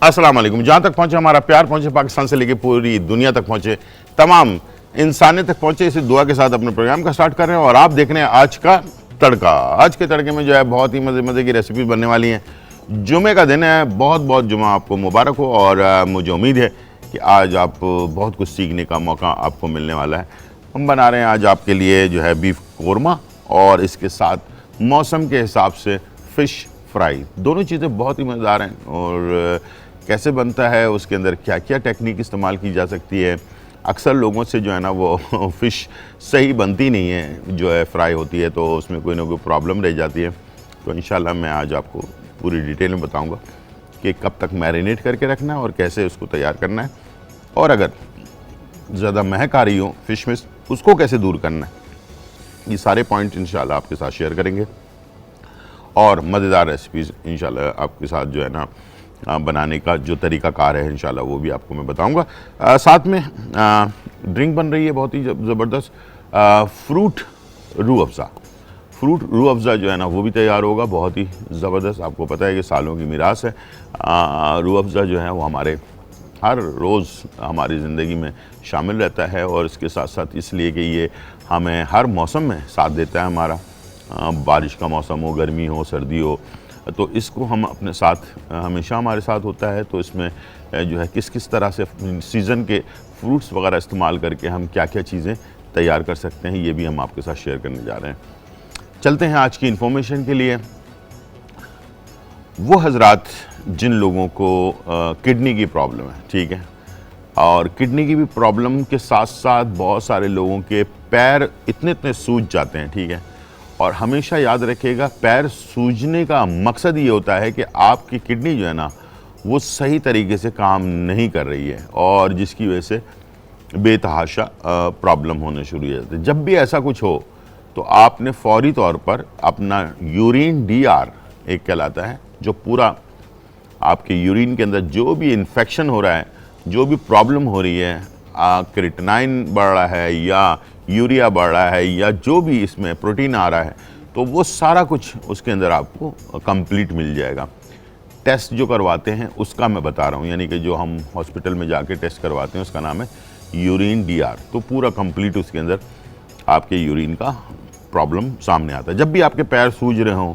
अस्सलाम वालेकुम। जहाँ तक पहुँचे हमारा प्यार, पहुँचे पाकिस्तान से लेकर पूरी दुनिया तक पहुँचे, तमाम इंसानियत तक पहुँचे, इसी दुआ के साथ अपने प्रोग्राम का स्टार्ट कर रहे हैं। और आप देख रहे हैं आज का तड़का। आज के तड़के में जो है बहुत ही मज़े मज़े की रेसिपीज बनने वाली हैं। जुमे का दिन है, बहुत बहुत जुमा आपको मुबारक हो। और मुझे उम्मीद है कि आज आप बहुत कुछ सीखने का मौका आपको मिलने वाला है। हम बना रहे हैं आज आपके लिए जो है बीफ कोरमा, और इसके साथ मौसम के हिसाब से फ़िश फ्राई। दोनों चीज़ें बहुत ही मज़ेदार हैं। और कैसे बनता है, उसके अंदर क्या क्या टेक्निक इस्तेमाल की जा सकती है। अक्सर लोगों से जो है ना वो फ़िश सही बनती नहीं है, जो है फ्राई होती है तो उसमें कोई ना कोई प्रॉब्लम रह जाती है। तो इंशाल्लाह मैं आज आपको पूरी डिटेल में बताऊंगा कि कब तक मैरिनेट करके रखना है और कैसे उसको तैयार करना है, और अगर ज़्यादा महक आ रही हो फ़िश में उसको कैसे दूर करना है। ये सारे पॉइंट इंशाल्लाह आपके साथ शेयर करेंगे, और मज़ेदार रेसिपीज़ इंशाल्लाह आपके साथ जो है ना बनाने का जो तरीक़ाकार है इंशाल्लाह वो भी आपको मैं बताऊंगा। साथ में ड्रिंक बन रही है बहुत ही ज़बरदस्त, फ्रूट रूह अफ़ज़ा। फ्रूट रूह अफ़ज़ा जो है ना वो भी तैयार होगा, बहुत ही ज़बरदस्त। आपको पता है कि सालों की मीरास है। रूह अफ़ज़ा जो है वो हमारे हर रोज़ हमारी ज़िंदगी में शामिल रहता है, और इसके साथ साथ इसलिए कि ये हमें हर मौसम में साथ देता है। हमारा बारिश का मौसम हो, गर्मी हो, सर्दी हो, तो इसको हम अपने साथ हमेशा हमारे साथ होता है। तो इसमें जो है किस किस तरह से सीज़न के फ्रूट्स वगैरह इस्तेमाल करके हम क्या क्या चीज़ें तैयार कर सकते हैं, ये भी हम आपके साथ शेयर करने जा रहे हैं। चलते हैं आज की इन्फॉर्मेशन के लिए। वो हजरात जिन लोगों को किडनी की प्रॉब्लम है, ठीक है, और किडनी की भी प्रॉब्लम के साथ साथ बहुत सारे लोगों के पैर इतने इतने सूज जाते हैं, ठीक है। और हमेशा याद रखिएगा, पैर सूजने का मकसद ये होता है कि आपकी किडनी जो है ना वो सही तरीके से काम नहीं कर रही है, और जिसकी वजह से बेतहाशा प्रॉब्लम होने शुरू हो जाती है। जब भी ऐसा कुछ हो तो आपने फौरी तौर पर अपना यूरिन DR एक कहलाता है, जो पूरा आपके यूरिन के अंदर जो भी इन्फेक्शन हो रहा है, जो भी प्रॉब्लम हो रही है, क्रिएटिनिन बढ़ रहा है या यूरिया बढ़ रहा है या जो भी इसमें प्रोटीन आ रहा है, तो वो सारा कुछ उसके अंदर आपको कंप्लीट मिल जाएगा। टेस्ट जो करवाते हैं उसका मैं बता रहा हूँ, यानी कि जो हम हॉस्पिटल में जाके टेस्ट करवाते हैं उसका नाम है यूरिन DR। तो पूरा कंप्लीट उसके अंदर आपके यूरिन का प्रॉब्लम सामने आता है। जब भी आपके पैर सूज रहे हों,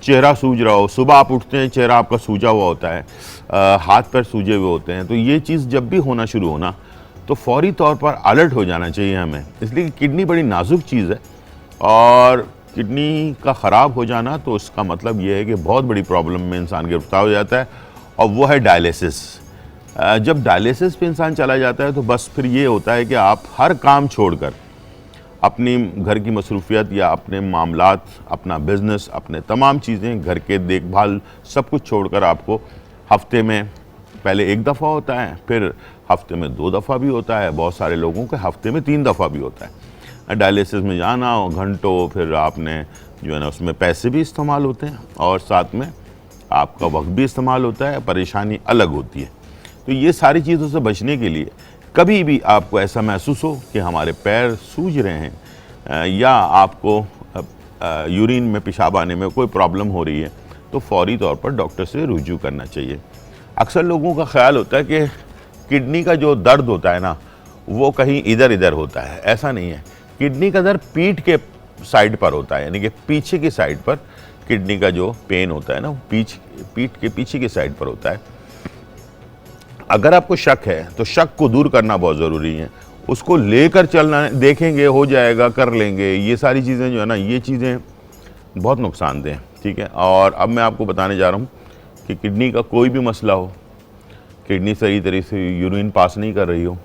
चेहरा सूज रहा हो, सुबह आप उठते हैं चेहरा आपका सूजा हुआ होता है, हाथ पैर सूजे हुए होते हैं, तो ये चीज़ जब भी होना शुरू होना तो फौरी तौर पर अलर्ट हो जाना चाहिए हमें। इसलिए कि किडनी बड़ी नाजुक चीज़ है, और किडनी का ख़राब हो जाना तो उसका मतलब ये है कि बहुत बड़ी प्रॉब्लम में इंसान गिरफ्तार हो जाता है, और वो है डायलिसिस। जब डायलिसिस पे इंसान चला जाता है तो बस फिर ये होता है कि आप हर काम छोड़कर अपनी घर की मसरूफियत या अपने मामलात, अपना बिज़नेस, अपने तमाम चीज़ें, घर के देखभाल, सब कुछ छोड़कर आपको हफ्ते में पहले एक दफ़ा होता है, फिर हफ्ते में 2 दफ़ा भी होता है, बहुत सारे लोगों के हफ्ते में 3 दफ़ा भी होता है। डायलिसिस में जाना घंटों, फिर आपने जो है ना उसमें पैसे भी इस्तेमाल होते हैं और साथ में आपका वक्त भी इस्तेमाल होता है, परेशानी अलग होती है। तो ये सारी चीज़ों से बचने के लिए कभी भी आपको ऐसा महसूस हो कि हमारे पैर सूज रहे हैं या आपको यूरिन में पेशाब आने में कोई प्रॉब्लम हो रही है, तो फौरी तौर पर डॉक्टर से रुजू करना चाहिए। अक्सर लोगों का ख्याल होता है कि किडनी का जो दर्द होता है ना वो कहीं इधर इधर होता है, ऐसा नहीं है। किडनी का दर्द पीठ के साइड पर होता है, यानी कि पीछे की साइड पर किडनी का जो पेन होता है ना वो पीठ के पीछे की साइड पर होता है। अगर आपको शक है तो शक को दूर करना बहुत ज़रूरी है, उसको लेकर चलना, देखेंगे हो जाएगा कर लेंगे, ये सारी चीज़ें जो है ना ये चीज़ें बहुत नुकसानदेह हैं, ठीक है। और अब मैं आपको बताने जा रहा हूँ कि किडनी का कोई भी मसला हो, किडनी सही तरीके से यूरिन पास नहीं कर रही हो,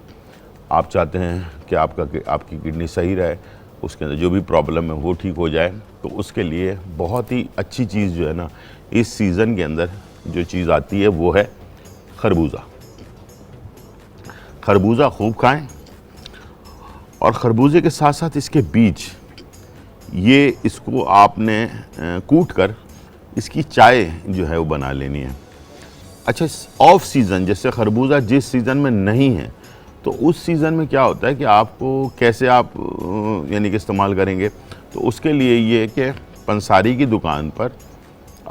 आप चाहते हैं कि आपकी किडनी सही रहे, उसके अंदर जो भी प्रॉब्लम है वो ठीक हो जाए, तो उसके लिए बहुत ही अच्छी चीज़ जो है ना इस सीज़न के अंदर जो चीज़ आती है वो है खरबूजा। खरबूजा खूब खाएं, और खरबूजे के साथ साथ इसके बीज, ये इसको आपने कूट कर इसकी चाय जो है वो बना लेनी है। अच्छा, ऑफ सीज़न जैसे खरबूजा जिस सीज़न में नहीं है तो उस सीज़न में क्या होता है कि आपको कैसे आप यानी कि इस्तेमाल करेंगे, तो उसके लिए ये कि पंसारी की दुकान पर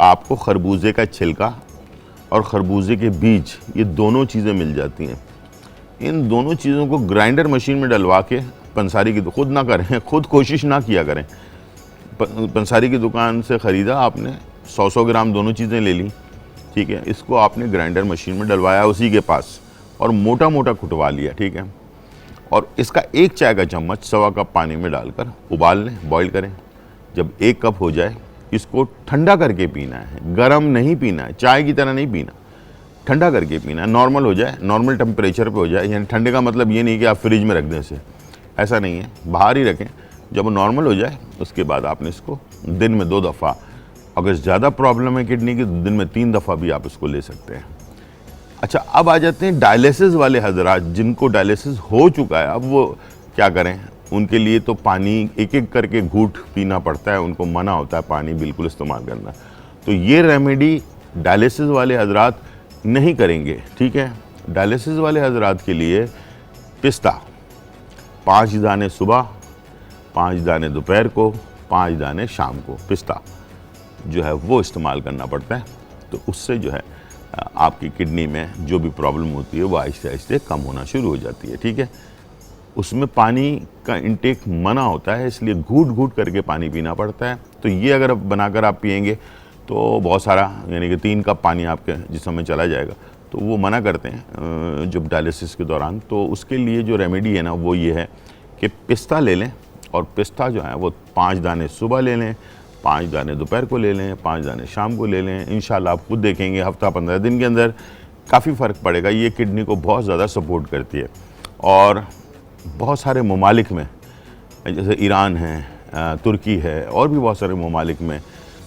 आपको खरबूजे का छिलका और खरबूजे के बीज, ये दोनों चीज़ें मिल जाती हैं। इन दोनों चीज़ों को ग्राइंडर मशीन में डलवा के पंसारी की, खुद ना करें, खुद कोशिश ना किया करें। पंसारी की दुकान से ख़रीदा आपने, 100 ग्राम दोनों चीज़ें ले ली, ठीक है। इसको आपने ग्राइंडर मशीन में डलवाया उसी के पास और मोटा मोटा कुटवा लिया, ठीक है। और इसका 1 चाय का चम्मच 1.25 कप पानी में डालकर उबाल लें, बॉईल करें। जब 1 कप हो जाए इसको ठंडा करके पीना है, गर्म नहीं पीना है, चाय की तरह नहीं पीना, ठंडा करके पीना है। नॉर्मल हो जाए, नॉर्मल टेम्परेचर पे हो जाए, यानी ठंडे का मतलब ये नहीं कि आप फ्रिज में रख दें इसे, ऐसा नहीं है, बाहर ही रखें। जब नॉर्मल हो जाए उसके बाद आपने इसको दिन में 2 दफ़ा, अगर ज़्यादा प्रॉब्लम है किडनी की तो दिन में 3 दफ़ा भी आप इसको ले सकते हैं। अच्छा, अब आ जाते हैं डायलिसिस वाले हजरात, जिनको डायलिसिस हो चुका है। अब वो क्या करें? उनके लिए तो पानी एक एक करके घूंट पीना पड़ता है, उनको मना होता है पानी बिल्कुल इस्तेमाल करना। तो ये रेमेडी डायलिसिस वाले हजरात नहीं करेंगे, ठीक है। डायलिसिस वाले हजरात के लिए पिस्ता 5 दाने सुबह, 5 दाने दोपहर को, 5 दाने शाम को, पिस्ता जो है वो इस्तेमाल करना पड़ता है। तो उससे जो है आपकी किडनी में जो भी प्रॉब्लम होती है वो आहिस्ते आहिस्ते कम होना शुरू हो जाती है, ठीक है। उसमें पानी का इंटेक मना होता है, इसलिए घूट घूट करके पानी पीना पड़ता है। तो ये अगर बनाकर आप पिएंगे तो बहुत सारा, यानी कि 3 कप पानी आपके जिस्म में चला जाएगा। तो वो मना करते हैं जब डायलिसिस के दौरान। तो उसके लिए जो रेमेडी है ना वो ये है कि पिस्ता ले लें, और पिस्ता जो है वो 5 दाने सुबह ले लें, 5 दाने दोपहर को ले लें, 5 दाने शाम को ले लें। इंशाल्लाह आप खुद देखेंगे हफ्ता 15 दिन के अंदर काफ़ी फ़र्क पड़ेगा। ये किडनी को बहुत ज़्यादा सपोर्ट करती है। और बहुत सारे ममालिक में, जैसे ईरान है, तुर्की है, और भी बहुत सारे ममालिक में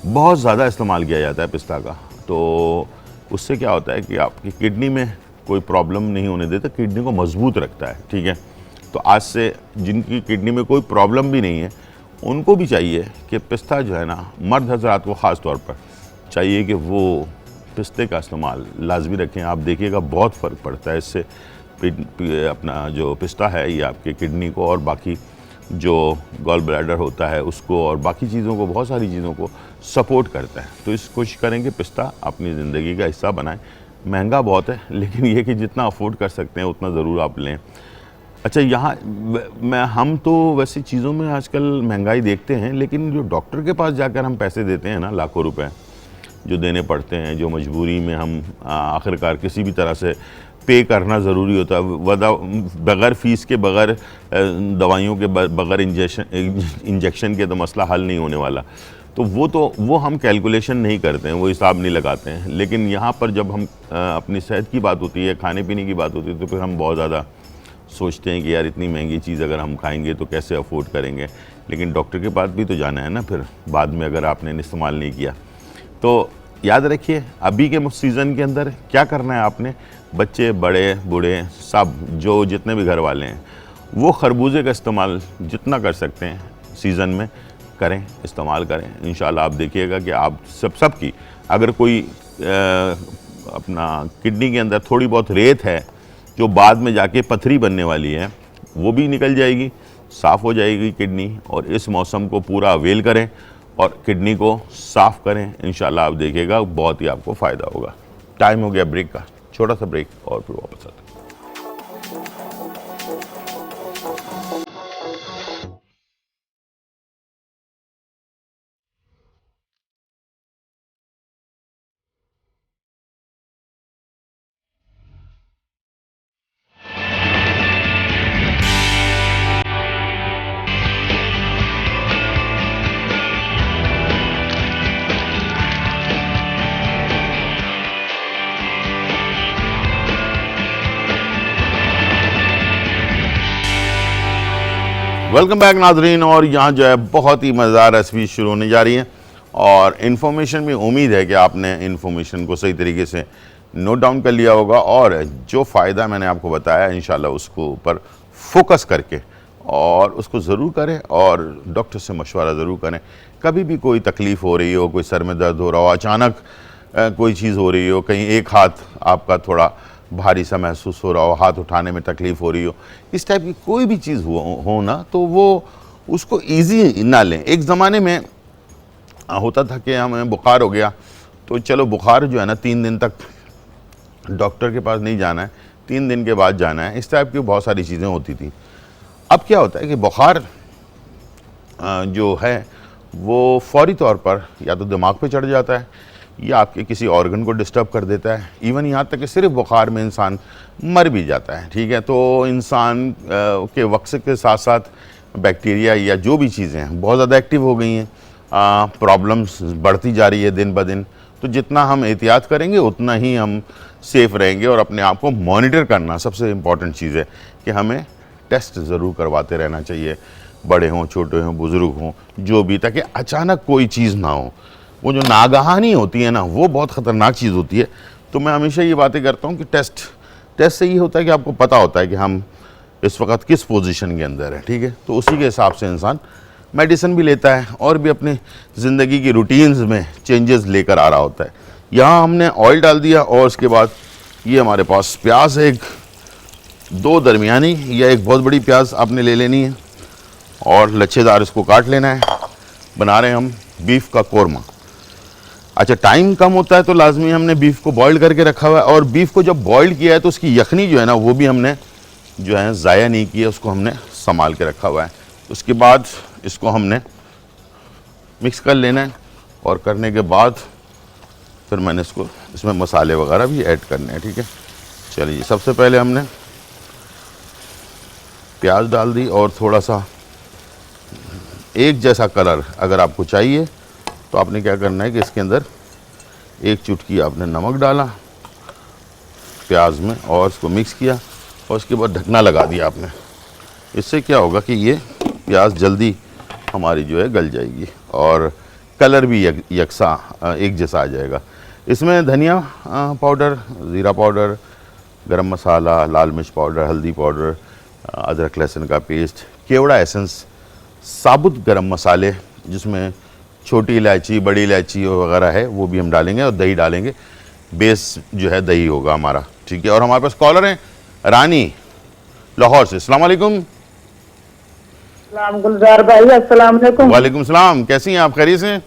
बहुत ज़्यादा इस्तेमाल किया जाता है पिस्ता का। तो उससे क्या होता है कि आपकी किडनी में कोई प्रॉब्लम नहीं होने देता, किडनी को मजबूत रखता है, ठीक है। तो आज से जिनकी किडनी में कोई प्रॉब्लम भी नहीं है उनको भी चाहिए कि पिस्ता जो है ना, मर्द हजरात को ख़ास तौर पर चाहिए कि वो पिस्ते का इस्तेमाल लाजमी रखें। आप देखिएगा बहुत फ़र्क पड़ता है इससे। अपना जो पिस्ता है ये आपके किडनी को और बाकी जो गॉल ब्लैडर होता है उसको और बाकी चीज़ों को, बहुत सारी चीज़ों को सपोर्ट करता है। तो इस कोशिश करें कि पिस्ता अपनी ज़िंदगी का हिस्सा बनाएं। महंगा बहुत है, लेकिन ये कि जितना अफोर्ड कर सकते हैं उतना ज़रूर आप लें। अच्छा, यहाँ हम तो वैसी चीज़ों में आजकल महंगाई देखते हैं, लेकिन जो डॉक्टर के पास जाकर हम पैसे देते हैं ना, लाखों रुपए जो देने पड़ते हैं, जो मजबूरी में हम आखिरकार किसी भी तरह से पे करना ज़रूरी होता है, बग़ैर फ़ीस के, बग़ैर दवाइयों के, बग़ैर इंजेक्शन के तो मसला हल नहीं होने वाला। तो वो हम कैलकुलेशन नहीं करते हैं, वो हिसाब नहीं लगाते हैं। लेकिन यहाँ पर जब हम अपनी सेहत की बात होती है, खाने पीने की बात होती है, तो फिर हम बहुत ज़्यादा सोचते हैं कि यार इतनी महंगी चीज़ अगर हम खाएंगे तो कैसे अफोर्ड करेंगे। लेकिन डॉक्टर के पास भी तो जाना है ना फिर बाद में, अगर आपने इस्तेमाल नहीं किया। तो याद रखिए, अभी के सीज़न के अंदर क्या करना है आपने, बच्चे, बड़े, बूढ़े, सब जो जितने भी घर वाले हैं, वो खरबूजे का इस्तेमाल जितना कर सकते हैं सीज़न में करें, इस्तेमाल करें। इंशाल्लाह आप देखिएगा कि आप सबकी, अगर कोई अपना किडनी के अंदर थोड़ी बहुत रेत है जो बाद में जाके पथरी बनने वाली है, वो भी निकल जाएगी, साफ़ हो जाएगी किडनी। और इस मौसम को पूरा अवेल करें और किडनी को साफ़ करें। इंशाल्लाह आप देखिएगा बहुत ही आपको फ़ायदा होगा। टाइम हो गया ब्रेक का, छोटा सा ब्रेक और फिर वापस आते हैं। वेलकम बैक नाजरीन। और यहाँ जो है बहुत ही मज़ेदार रेसिपी शुरू होने जा रही है, और इन्फॉर्मेशन में उम्मीद है कि आपने इन्फॉर्मेशन को सही तरीके से नोट डाउन कर लिया होगा, और जो फ़ायदा मैंने आपको बताया इंशाल्लाह उसको ऊपर फोकस करके और उसको ज़रूर करें, और डॉक्टर से मशवरा ज़रूर करें। कभी भी कोई तकलीफ़ हो रही हो, कोई सर में दर्द हो रहा हो, अचानक कोई चीज़ हो रही हो, कहीं एक हाथ आपका थोड़ा भारी सा महसूस हो रहा हो, हाथ उठाने में तकलीफ़ हो रही हो, इस टाइप की कोई भी चीज़ हो ना, तो वो उसको इजी ना लें। एक ज़माने में होता था कि हमें बुखार हो गया तो चलो बुखार जो है ना 3 दिन तक डॉक्टर के पास नहीं जाना है, 3 दिन के बाद जाना है, इस टाइप की बहुत सारी चीज़ें होती थी। अब क्या होता है कि बुखार जो है वो फौरी तौर पर या तो दिमाग पे चढ़ जाता है या आपके किसी ऑर्गन को डिस्टर्ब कर देता है। इवन यहाँ तक कि सिर्फ बुखार में इंसान मर भी जाता है, ठीक है। तो इंसान के वक्त के साथ साथ बैक्टीरिया या जो भी चीज़ें हैं बहुत ज़्यादा एक्टिव हो गई हैं, प्रॉब्लम्स बढ़ती जा रही है दिन ब दिन। तो जितना हम एहतियात करेंगे उतना ही हम सेफ़ रहेंगे। और अपने आप को मॉनिटर करना सबसे इम्पॉर्टेंट चीज़ है कि हमें टेस्ट ज़रूर करवाते रहना चाहिए, बड़े हों, छोटे हों, बुज़ुर्ग हों, जो भी, ताकि अचानक कोई चीज़ ना हो। वो जो नागहानी होती है ना, वो बहुत ख़तरनाक चीज़ होती है। तो मैं हमेशा ये बातें करता हूँ कि टेस्ट से ये होता है कि आपको पता होता है कि हम इस वक्त किस पोजीशन के अंदर है, ठीक है। तो उसी के हिसाब से इंसान मेडिसिन भी लेता है और भी अपनी ज़िंदगी की रूटीन्स में चेंजेस लेकर आ रहा होता है। यहाँ हमने ऑयल डाल दिया और उसके बाद ये हमारे पास प्याज है, एक 2 दरमियानी या एक बहुत बड़ी प्याज आपने ले लेनी है और लच्छेदार इसको काट लेना है। बना रहे हैं हम बीफ का कोरमा। अच्छा, टाइम कम होता है तो लाजमी हमने बीफ को बॉईल करके रखा हुआ है, और बीफ को जब बॉईल किया है तो उसकी यखनी जो है ना वो भी हमने जो है ज़ाया नहीं किया, उसको हमने संभाल के रखा हुआ है। उसके बाद इसको हमने मिक्स कर लेना है और करने के बाद फिर मैंने इसमें मसाले वगैरह भी ऐड करने हैं, ठीक है। चलिए, सबसे पहले हमने प्याज डाल दी और थोड़ा सा एक जैसा कलर अगर आपको चाहिए तो आपने क्या करना है कि इसके अंदर 1 चुटकी आपने नमक डाला प्याज में और इसको मिक्स किया और उसके बाद ढकना लगा दिया आपने। इससे क्या होगा कि ये प्याज जल्दी हमारी जो है गल जाएगी और कलर भी यकसा एक जैसा आ जाएगा। इसमें धनिया पाउडर, ज़ीरा पाउडर, गरम मसाला, लाल मिर्च पाउडर, हल्दी पाउडर, अदरक लहसुन का पेस्ट, केवड़ा एसेंस, साबुत गरम मसाले जिसमें छोटी इलायची, बड़ी इलायची वगैरह है वो भी हम डालेंगे और दही डालेंगे। बेस जो है दही होगा हमारा, ठीक है। और हमारे पास कॉलर हैं रानी लाहौर से। अस्सलाम वालेकुम। गुलजार भाई, अस्सलाम वालेकुम। वालेकुम सलाम, कैसी हैं आप? खैरियत से?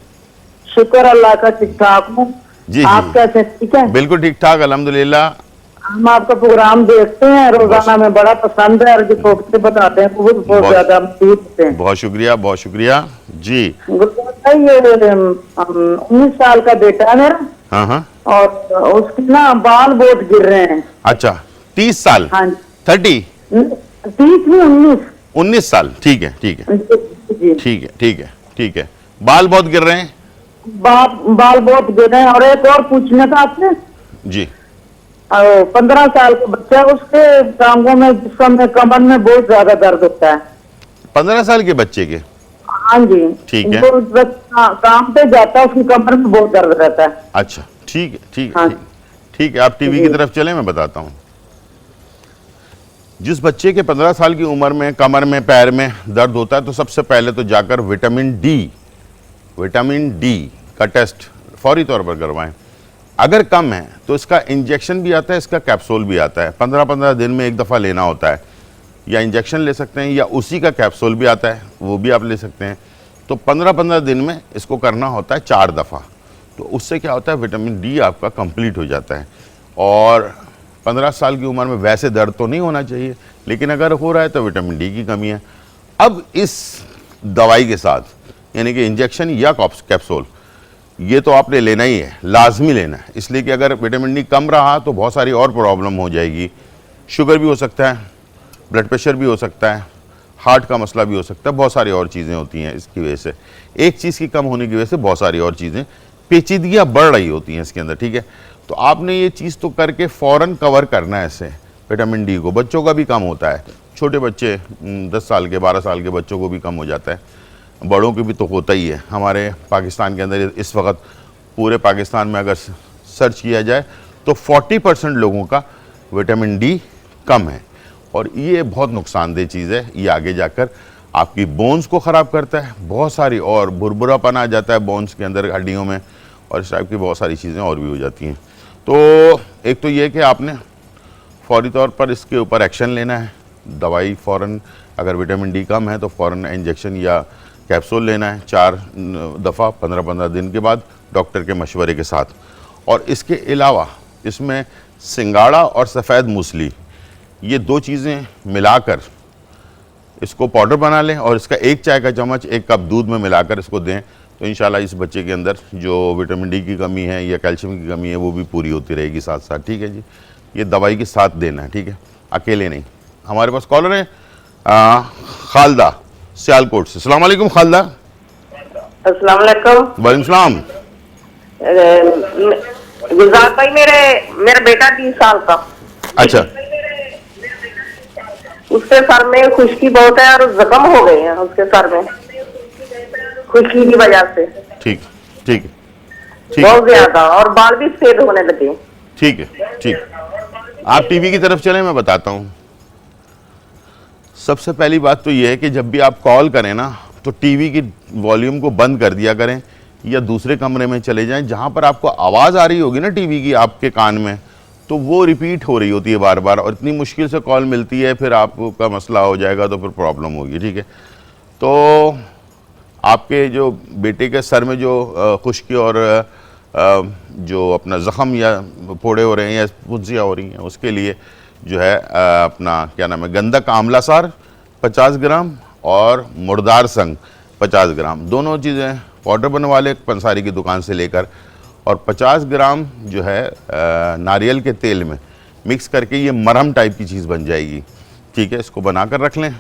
शुक्र अल्लाह का, ठीक ठाक हूँ। जी आप जी, कैसे? ठीक है, बिल्कुल ठीक ठाक, अल्हम्दुलिल्लाह। हम आपका प्रोग्राम देखते हैं रोजाना, में बड़ा पसंद है और रिपोर्ट बताते हैं, बहुत ज्यादा मशहूर होते हैं। बहुत शुक्रिया, बहुत शुक्रिया जी। गुलजार भाई, ये 19 साल का बेटा है मेरा। हाँ हाँ। और उसके ना बाल बहुत गिर रहे हैं। अच्छा, 30 साल? हाँ, 30? 30 नहीं, 19 साल, ठीक है ठीक है जी। ठीक है ठीक है ठीक है। बाल बहुत गिर रहे हैं? बाल बहुत गिर रहे हैं। और एक और पूछना था आपसे जी। 15 साल का बच्चा, उसके टांगों में, जिस्म में, कमर में बहुत ज्यादा दर्द होता है। 15 साल के बच्चे के? हाँ जी, ठीक है। वो काम पे जाता है, उसकी कमर में बहुत दर्द रहता है। अच्छा, ठीक है ठीक है हाँ। ठीक है। आप टीवी की तरफ चलें, मैं बताता हूँ। जिस बच्चे के 15 साल की उम्र में कमर में, पैर में दर्द होता है तो सबसे पहले तो जाकर विटामिन डी का टेस्ट फौरी तौर पर करवाएं। अगर कम है तो इसका इंजेक्शन भी आता है, इसका कैप्सूल भी आता है। 15-15 दिन में एक दफ़ा लेना होता है, या इंजेक्शन ले सकते हैं या उसी का कैप्सूल भी आता है, वो भी आप ले सकते हैं। तो 15-15 दिन में इसको करना होता है 4 दफ़ा। तो उससे क्या होता है, विटामिन डी आपका कंप्लीट हो जाता है। और 15 साल की उम्र में वैसे दर्द तो नहीं होना चाहिए, लेकिन अगर हो रहा है तो विटामिन डी की कमी है। अब इस दवाई के साथ, यानी कि इंजेक्शन या कैप्सूल, ये तो आपने लेना ही है, लाजमी लेना है। इसलिए कि अगर विटामिन डी कम रहा तो बहुत सारी और प्रॉब्लम हो जाएगी। शुगर भी हो सकता है, ब्लड प्रेशर भी हो सकता है, हार्ट का मसला भी हो सकता है, बहुत सारी और चीज़ें होती हैं इसकी वजह से। एक चीज़ की कम होने की वजह से बहुत सारी और चीज़ें, पेचीदगियाँ बढ़ रही होती हैं इसके अंदर, ठीक है। तो आपने ये चीज़ तो करके फ़ौरन कवर करना है इससे विटामिन डी को। बच्चों का भी कम होता है, छोटे बच्चे 10 साल के, 12 साल के बच्चों को भी कम हो जाता है, बड़ों की भी तो होता ही है। हमारे पाकिस्तान के अंदर इस वक्त, पूरे पाकिस्तान में अगर सर्च किया जाए तो 40% लोगों का विटामिन डी कम है, और ये बहुत नुकसानदेह चीज़ है। ये आगे जाकर आपकी बोन्स को ख़राब करता है, बहुत सारी और भुरभुरापन आ जाता है बोन्स के अंदर, हड्डियों में, और इस टाइप की बहुत सारी चीज़ें और भी हो जाती हैं। तो एक तो ये कि आपने फौरी तौर पर इसके ऊपर एक्शन लेना है, दवाई फ़ौरन, अगर विटामिन डी कम है तो फ़ौरन इंजेक्शन या कैप्सूल लेना है 4 दफ़ा 15-15 दिन के बाद डॉक्टर के मशवरे के साथ। और इसके अलावा इसमें सिंगाड़ा और सफ़ेद मूसली, ये 2 चीज़ें मिलाकर इसको पाउडर बना लें और इसका 1 चाय का चम्मच 1 कप दूध में मिलाकर इसको दें, तो इंशाल्लाह इस बच्चे के अंदर जो विटामिन डी की कमी है या कैल्शियम की कमी है वो भी पूरी होती रहेगी साथ साथ। ठीक है जी, ये दवाई के साथ देना है, ठीक है, अकेले नहीं। हमारे पास कॉलर है खालदा सियालकोट से। अस्सलाम वालेकुम खालदा। अस्सलाम वालेकुम। वालेकुम सलाम। गुलजार भाई, मेरा बेटा 30 साल का, अच्छा, उसके सर में खुश्की बहुत है और जख्म हो गए हैं उसके सर में खुश्की की वजह से। ठीक ठीक ठीक बहुत ज्यादा, और बाल भी सफेद होने लगे। ठीक है, ठीक। आप टीवी की तरफ चलें, मैं बताता हूँ। सबसे पहली बात तो ये है कि जब भी आप कॉल करें ना, तो टीवी की वॉल्यूम को बंद कर दिया करें या दूसरे कमरे में चले जाएं जहाँ पर आपको आवाज़ आ रही होगी ना टीवी की आपके कान में, तो वो रिपीट हो रही होती है बार बार और इतनी मुश्किल से कॉल मिलती है, फिर आपका मसला हो जाएगा तो फिर प्रॉब्लम होगी। ठीक है, तो आपके जो बेटे के सर में जो खुश्की और जो अपना ज़ख़म या फोड़े हो रहे हैं या फुंसियाँ हो रही हैं, उसके लिए जो है अपना क्या नाम है, गंधक आंवला सार 50 ग्राम और मुर्दार संग 50 ग्राम, दोनों चीज़ें पाउडर बनवा ले पंसारी की दुकान से लेकर, और 50 ग्राम जो है नारियल के तेल में मिक्स करके ये मरहम टाइप की चीज़ बन जाएगी। ठीक है, इसको बना कर रख लें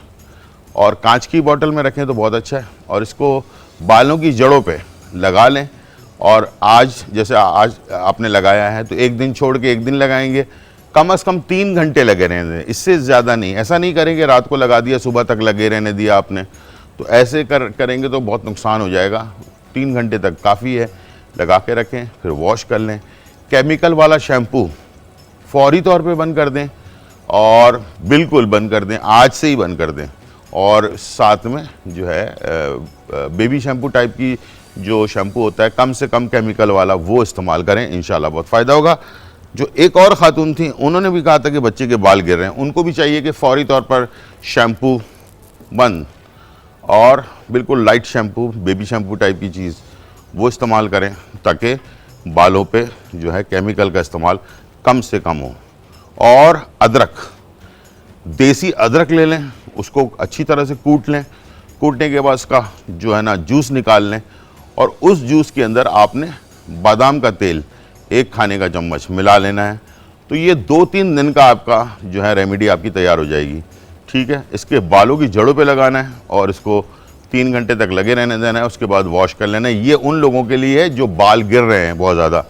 और कांच की बोतल में रखें तो बहुत अच्छा है, और इसको बालों की जड़ों पे लगा लें। और आज जैसे आज आपने लगाया है तो 1 दिन छोड़ के 1 दिन लगाएंगे, कम से कम 3 घंटे लगे रहने दें, इससे ज़्यादा नहीं। ऐसा नहीं करेंगे रात को लगा दिया सुबह तक लगे रहने दिया आपने, तो ऐसे करेंगे तो बहुत नुकसान हो जाएगा। 3 घंटे तक काफ़ी है, लगा के रखें, फिर वॉश कर लें। केमिकल वाला शैम्पू फौरी तौर पे बंद कर दें, और बिल्कुल बंद कर दें, आज से ही बंद कर दें। और साथ में जो है बेबी शैम्पू टाइप की जो शैम्पू होता है कम से कम केमिकल वाला, वो इस्तेमाल करें, इंशाल्लाह बहुत फ़ायदा होगा। जो एक और ख़ातून थी, उन्होंने भी कहा था कि बच्चे के बाल गिर रहे हैं, उनको भी चाहिए कि फ़ौरी तौर पर शैम्पू बंद और बिल्कुल light shampoo, baby shampoo type की चीज़ वो इस्तेमाल करें, ताकि बालों पे जो है केमिकल का इस्तेमाल कम से कम हो। और अदरक, देसी अदरक ले लें, उसको अच्छी तरह से कूट लें, कूटने के बाद उसका जो है ना जूस निकाल लें, और उस जूस के अंदर आपने बादाम का तेल 1 खाने का चम्मच मिला लेना है। तो ये 2-3 दिन का आपका जो है रेमेडी आपकी तैयार हो जाएगी। ठीक है, इसके बालों की जड़ों पे लगाना है और इसको 3 घंटे तक लगे रहने देना है, उसके बाद वॉश कर लेना है। ये उन लोगों के लिए है जो बाल गिर रहे हैं बहुत ज़्यादा,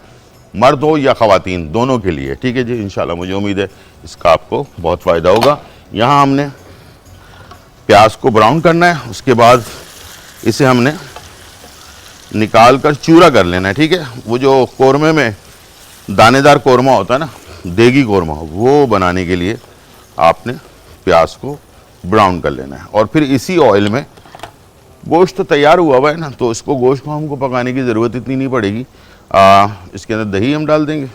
मर्द हो या ख़वातीन, दोनों के लिए। ठीक है जी, इंशाल्लाह मुझे उम्मीद है इसका आपको बहुत फ़ायदा होगा। यहाँ हमने प्याज को ब्राउन करना है, उसके बाद इसे हमने निकाल कर चूरा कर लेना है। ठीक है, वो जो कौरमे में दानेदार कौरमा होता है ना, देगी कौरमा, वो बनाने के लिए आपने प्याज को ब्राउन कर लेना है। और फिर इसी ऑयल में गोश्त तो तैयार हुआ है ना, तो इसको गोश्त को हमको पकाने की ज़रूरत इतनी नहीं पड़ेगी। इसके अंदर दही हम डाल देंगे।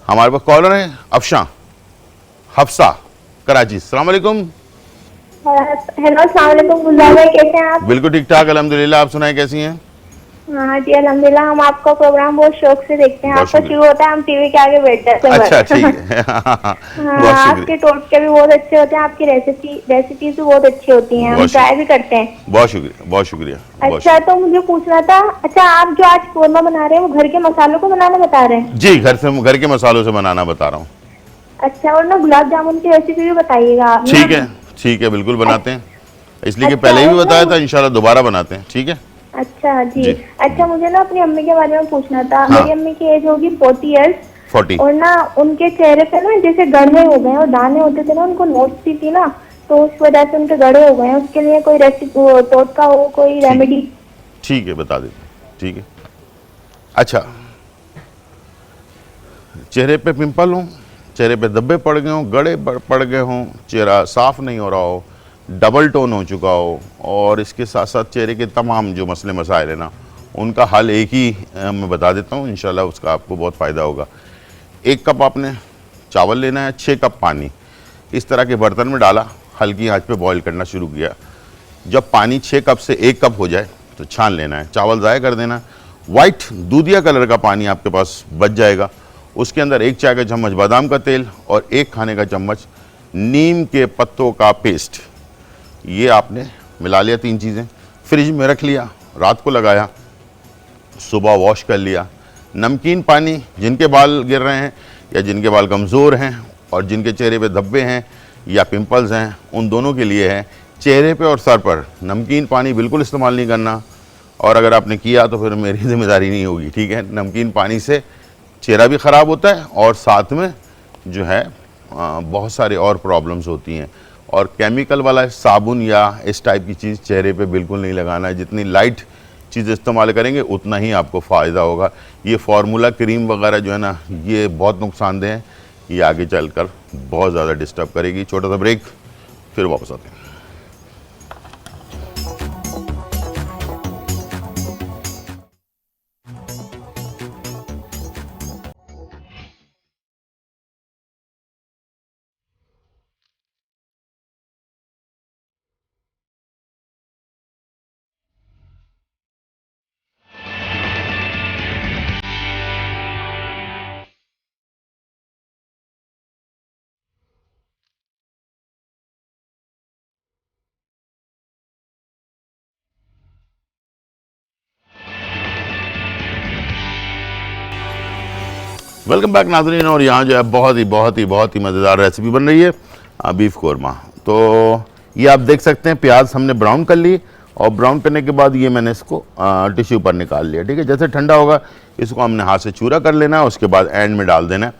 हमारे पास कॉलर है हफ्सा कराची। अस्सलाम वालेकुम। हेलो, अस्सलाम वालेकुम गुलजार भाई, कैसे हैं आप? बिल्कुल ठीक ठाक, अल्हम्दुलिल्लाह। आप सुनाएं, कैसी हैं? हाँ जी, अल्हम्दुलिल्लाह। हम आपका प्रोग्राम बहुत शौक से देखते हैं। बहुत आपका शुक्रिया। शुरू होता है, हम टीवी के आगे बैठ जाते हैं। अच्छा, ठीक है। हाँ, बहुत आपके शुक्रिया, टोटके भी बहुत अच्छे होते हैं, आपकी रेसिपीज भी बहुत अच्छी होती हैं, हम बहुत ट्राई भी करते हैं। बहुत शुक्रिया, बहुत शुक्रिया, बहुत अच्छा, तो मुझे पूछना था, अच्छा आप जो आज कोरमा बना रहे हैं वो घर के मसालों को बनाना बता रहे हैं? जी, घर के मसालों से बनाना बता रहा हूँ। अच्छा, और ना गुलाब जामुन की रेसिपी भी बताइएगा आप। ठीक है, बिल्कुल बनाते हैं, इसलिए कि अच्छा, पहले भी और बताया ना- था, इंशाल्लाह दोबारा बनाते हैं। ठीक है अच्छा जी। जी। अच्छा, मुझे ना अपनी अम्मी के बारे में पूछना था। हाँ। मेरी अम्मी की एज होगी 40 ईयर्स, 40। और ना उनके चेहरे पे ना जैसे गड़े हो गए और दाने होते थे ना, उनको नोचती थी ना, तो उस वजह से उनके गड़े हो गए हैं। उसके लिए कोई रेसिपी टोटका हो, कोई रेमेडी? ठीक है, बता देते हैं। ठीक है, अच्छा, चेहरे पे पिंपल हो, चेहरे पे धब्बे पड़ गए हों, गड़े पड़ गए हों, चेहरा साफ नहीं हो रहा हो, डबल टोन हो चुका हो, और इसके साथ साथ चेहरे के तमाम जो मसले मसाइल हैं ना, उनका हल एक ही मैं बता देता हूँ, इंशाल्लाह उसका आपको बहुत फ़ायदा होगा। 1 कप आपने चावल लेना है, 6 कप पानी इस तरह के बर्तन में डाला, हल्की आंच पे बॉईल करना शुरू किया। जब पानी 6 कप से 1 कप हो जाए तो छान लेना है, चावल ज़ाया कर देना। वाइट दूधिया कलर का पानी आपके पास बच जाएगा, उसके अंदर 1 चाय का चम्मच बादाम का तेल और 1 खाने का चम्मच नीम के पत्तों का पेस्ट, ये आपने मिला लिया। 3 चीज़ें फ्रिज में रख लिया, रात को लगाया, सुबह वॉश कर लिया। नमकीन पानी, जिनके बाल गिर रहे हैं या जिनके बाल कमज़ोर हैं और जिनके चेहरे पे धब्बे हैं या पिंपल्स हैं, उन दोनों के लिए है। चेहरे पे और सर पर नमकीन पानी बिल्कुल इस्तेमाल नहीं करना, और अगर आपने किया तो फिर मेरी जिम्मेदारी नहीं होगी, ठीक है। नमकीन पानी से चेहरा भी ख़राब होता है और साथ में जो है बहुत सारे और प्रॉब्लम्स होती हैं। और केमिकल वाला साबुन या इस टाइप की चीज़ चेहरे पे बिल्कुल नहीं लगाना है। जितनी लाइट चीज़ इस्तेमाल करेंगे उतना ही आपको फ़ायदा होगा। ये फार्मूला क्रीम वगैरह जो है ना, ये बहुत नुकसानदेह है, ये आगे चलकर बहुत ज़्यादा डिस्टर्ब करेगी। छोटा सा ब्रेक, फिर वापस आते हैं। वेलकम बैक नाज़रीन। और यहाँ जो है बहुत ही मज़ेदार रेसिपी बन रही है, बीफ कोरमा। तो ये आप देख सकते हैं, प्याज हमने ब्राउन कर ली और ब्राउन करने के बाद ये मैंने इसको टिश्यू पर निकाल लिया, ठीक है। जैसे ठंडा होगा इसको हमने हाथ से चूरा कर लेना है, उसके बाद एंड में डाल देना है।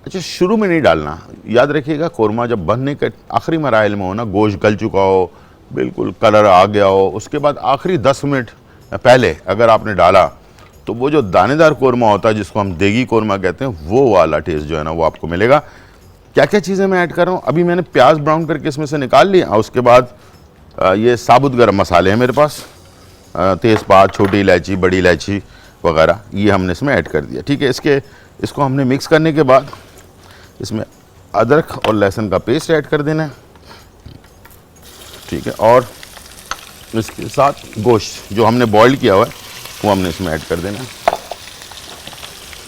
अच्छा, शुरू में नहीं डालना, याद रखिएगा। कोरमा जब बनने के आखिरी मराहल में हो ना, गोश्त गल चुका हो, बिल्कुल कलर आ गया हो, उसके बाद आखिरी 10 मिनट पहले अगर आपने डाला तो वो जो दानेदार कोरमा होता है, जिसको हम देगी कोरमा कहते हैं, वो वाला टेस्ट जो है ना वो आपको मिलेगा। क्या क्या चीज़ें मैं ऐड कर रहा हूँ, अभी मैंने प्याज ब्राउन करके इसमें से निकाल लिया। उसके बाद ये साबुत गरम मसाले हैं मेरे पास, तेज़पात, छोटी इलायची, बड़ी इलायची वगैरह, ये हमने इसमें ऐड कर दिया, ठीक है। इसको हमने मिक्स करने के बाद इसमें अदरक और लहसुन का पेस्ट ऐड कर देना है, ठीक है। और इसके साथ गोश्त जो हमने बॉईल किया हुआ है वो हमने इसमें ऐड कर देना है,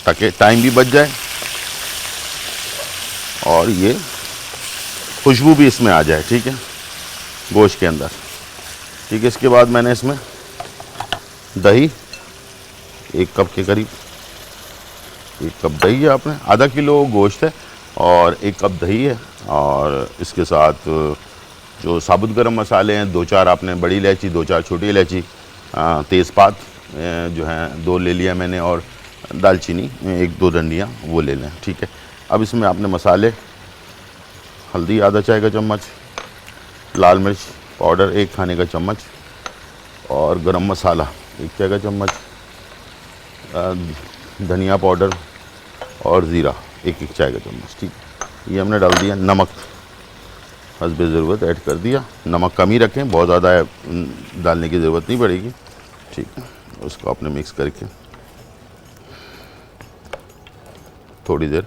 ताकि टाइम भी बच जाए और ये खुशबू भी इसमें आ जाए, ठीक है, गोश्त के अंदर, ठीक है। इसके बाद मैंने इसमें दही 1 कप के करीब, 1 कप दही है, आपने आधा किलो गोश्त है और 1 कप दही है। और इसके साथ जो साबुत गरम मसाले हैं, 2-4 आपने बड़ी इलायची, 2-4 छोटी इलायची, तेज़पात जो है 2 ले लिया मैंने, और दालचीनी 1-2 डंडियाँ वो ले लें, ठीक है। अब इसमें आपने मसाले, हल्दी आधा चाय का चम्मच, लाल मिर्च पाउडर 1 खाने का चम्मच, और गरम मसाला 1 चाय का चम्मच, धनिया पाउडर और ज़ीरा 1-1 चाय का चम्मच, ठीक है। ये हमने डाल दिया। नमक हस्बे ज़रूरत ऐड कर दिया, नमक कम ही रखें, बहुत ज़्यादा डालने की ज़रूरत नहीं पड़ेगी, ठीक है। उसको आपने मिक्स करके थोड़ी देर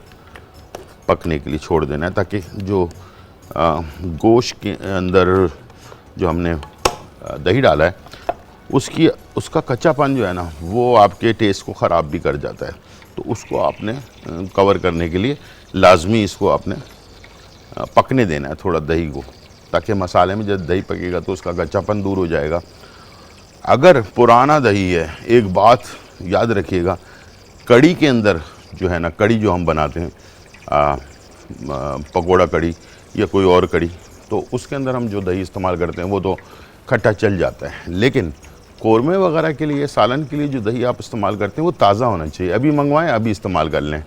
पकने के लिए छोड़ देना है, ताकि जो गोश्त के अंदर जो हमने दही डाला है उसका कच्चापन जो है ना वो आपके टेस्ट को ख़राब भी कर जाता है। तो उसको आपने कवर करने के लिए लाजमी इसको आपने पकने देना है थोड़ा दही को, ताकि मसाले में जब दही पकेगा तो उसका कच्चापन दूर हो जाएगा। अगर पुराना दही है, एक बात याद रखिएगा, कड़ी के अंदर जो है ना, कड़ी जो हम बनाते हैं, पकोड़ा कड़ी या कोई और कड़ी, तो उसके अंदर हम जो दही इस्तेमाल करते हैं वो तो खट्टा चल जाता है। लेकिन कोरमे वगैरह के लिए, सालन के लिए जो दही आप इस्तेमाल करते हैं वो ताज़ा होना चाहिए। अभी मंगवाएं, अभी इस्तेमाल कर लें।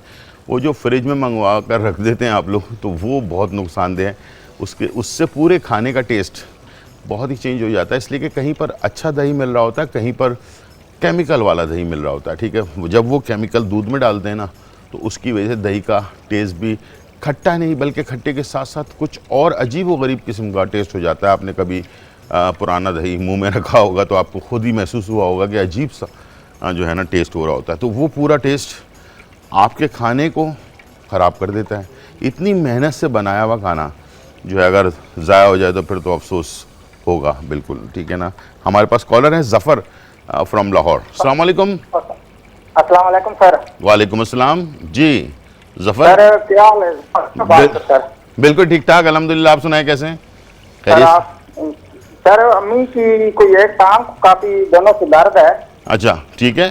वो जो फ्रिज में मंगवा कर रख देते हैं आप लोग, तो वो बहुत नुकसानदेह है। उससे पूरे खाने का टेस्ट बहुत ही चेंज हो जाता है। इसलिए कि कहीं पर अच्छा दही मिल रहा होता है, कहीं पर केमिकल वाला दही मिल रहा होता है, ठीक है। जब वो केमिकल दूध में डालते हैं ना, तो उसकी वजह से दही का टेस्ट भी खट्टा नहीं, बल्कि खट्टे के साथ साथ कुछ और अजीब व गरीब किस्म का टेस्ट हो जाता है। आपने कभी पुराना दही मुंह में रखा होगा तो आपको खुद ही महसूस हुआ होगा कि अजीब सा जो है ना टेस्ट हो रहा होता है। तो वो पूरा टेस्ट आपके खाने को ख़राब कर देता है। इतनी मेहनत से बनाया हुआ खाना जो है अगर ज़ाया हो जाए तो फिर तो अफसोस होगा, बिल्कुल, ठीक है ना। हमारे पास कॉलर है ज़फ़र फ्रॉम लाहौर। अस्सलाम वालेकुम। अस्सलाम वालेकुम सर। वालेकुम अस्सलाम जी। जफर सर क्या हाल है सर? बिल्कुल ठीक ठाक अल्हम्दुलिल्लाह। आप सुनाए कैसे हैं? सर खैरियत? आप सर अम्मी की कोई एक टांग काफी दोनों से दर्द है। अच्छा ठीक है।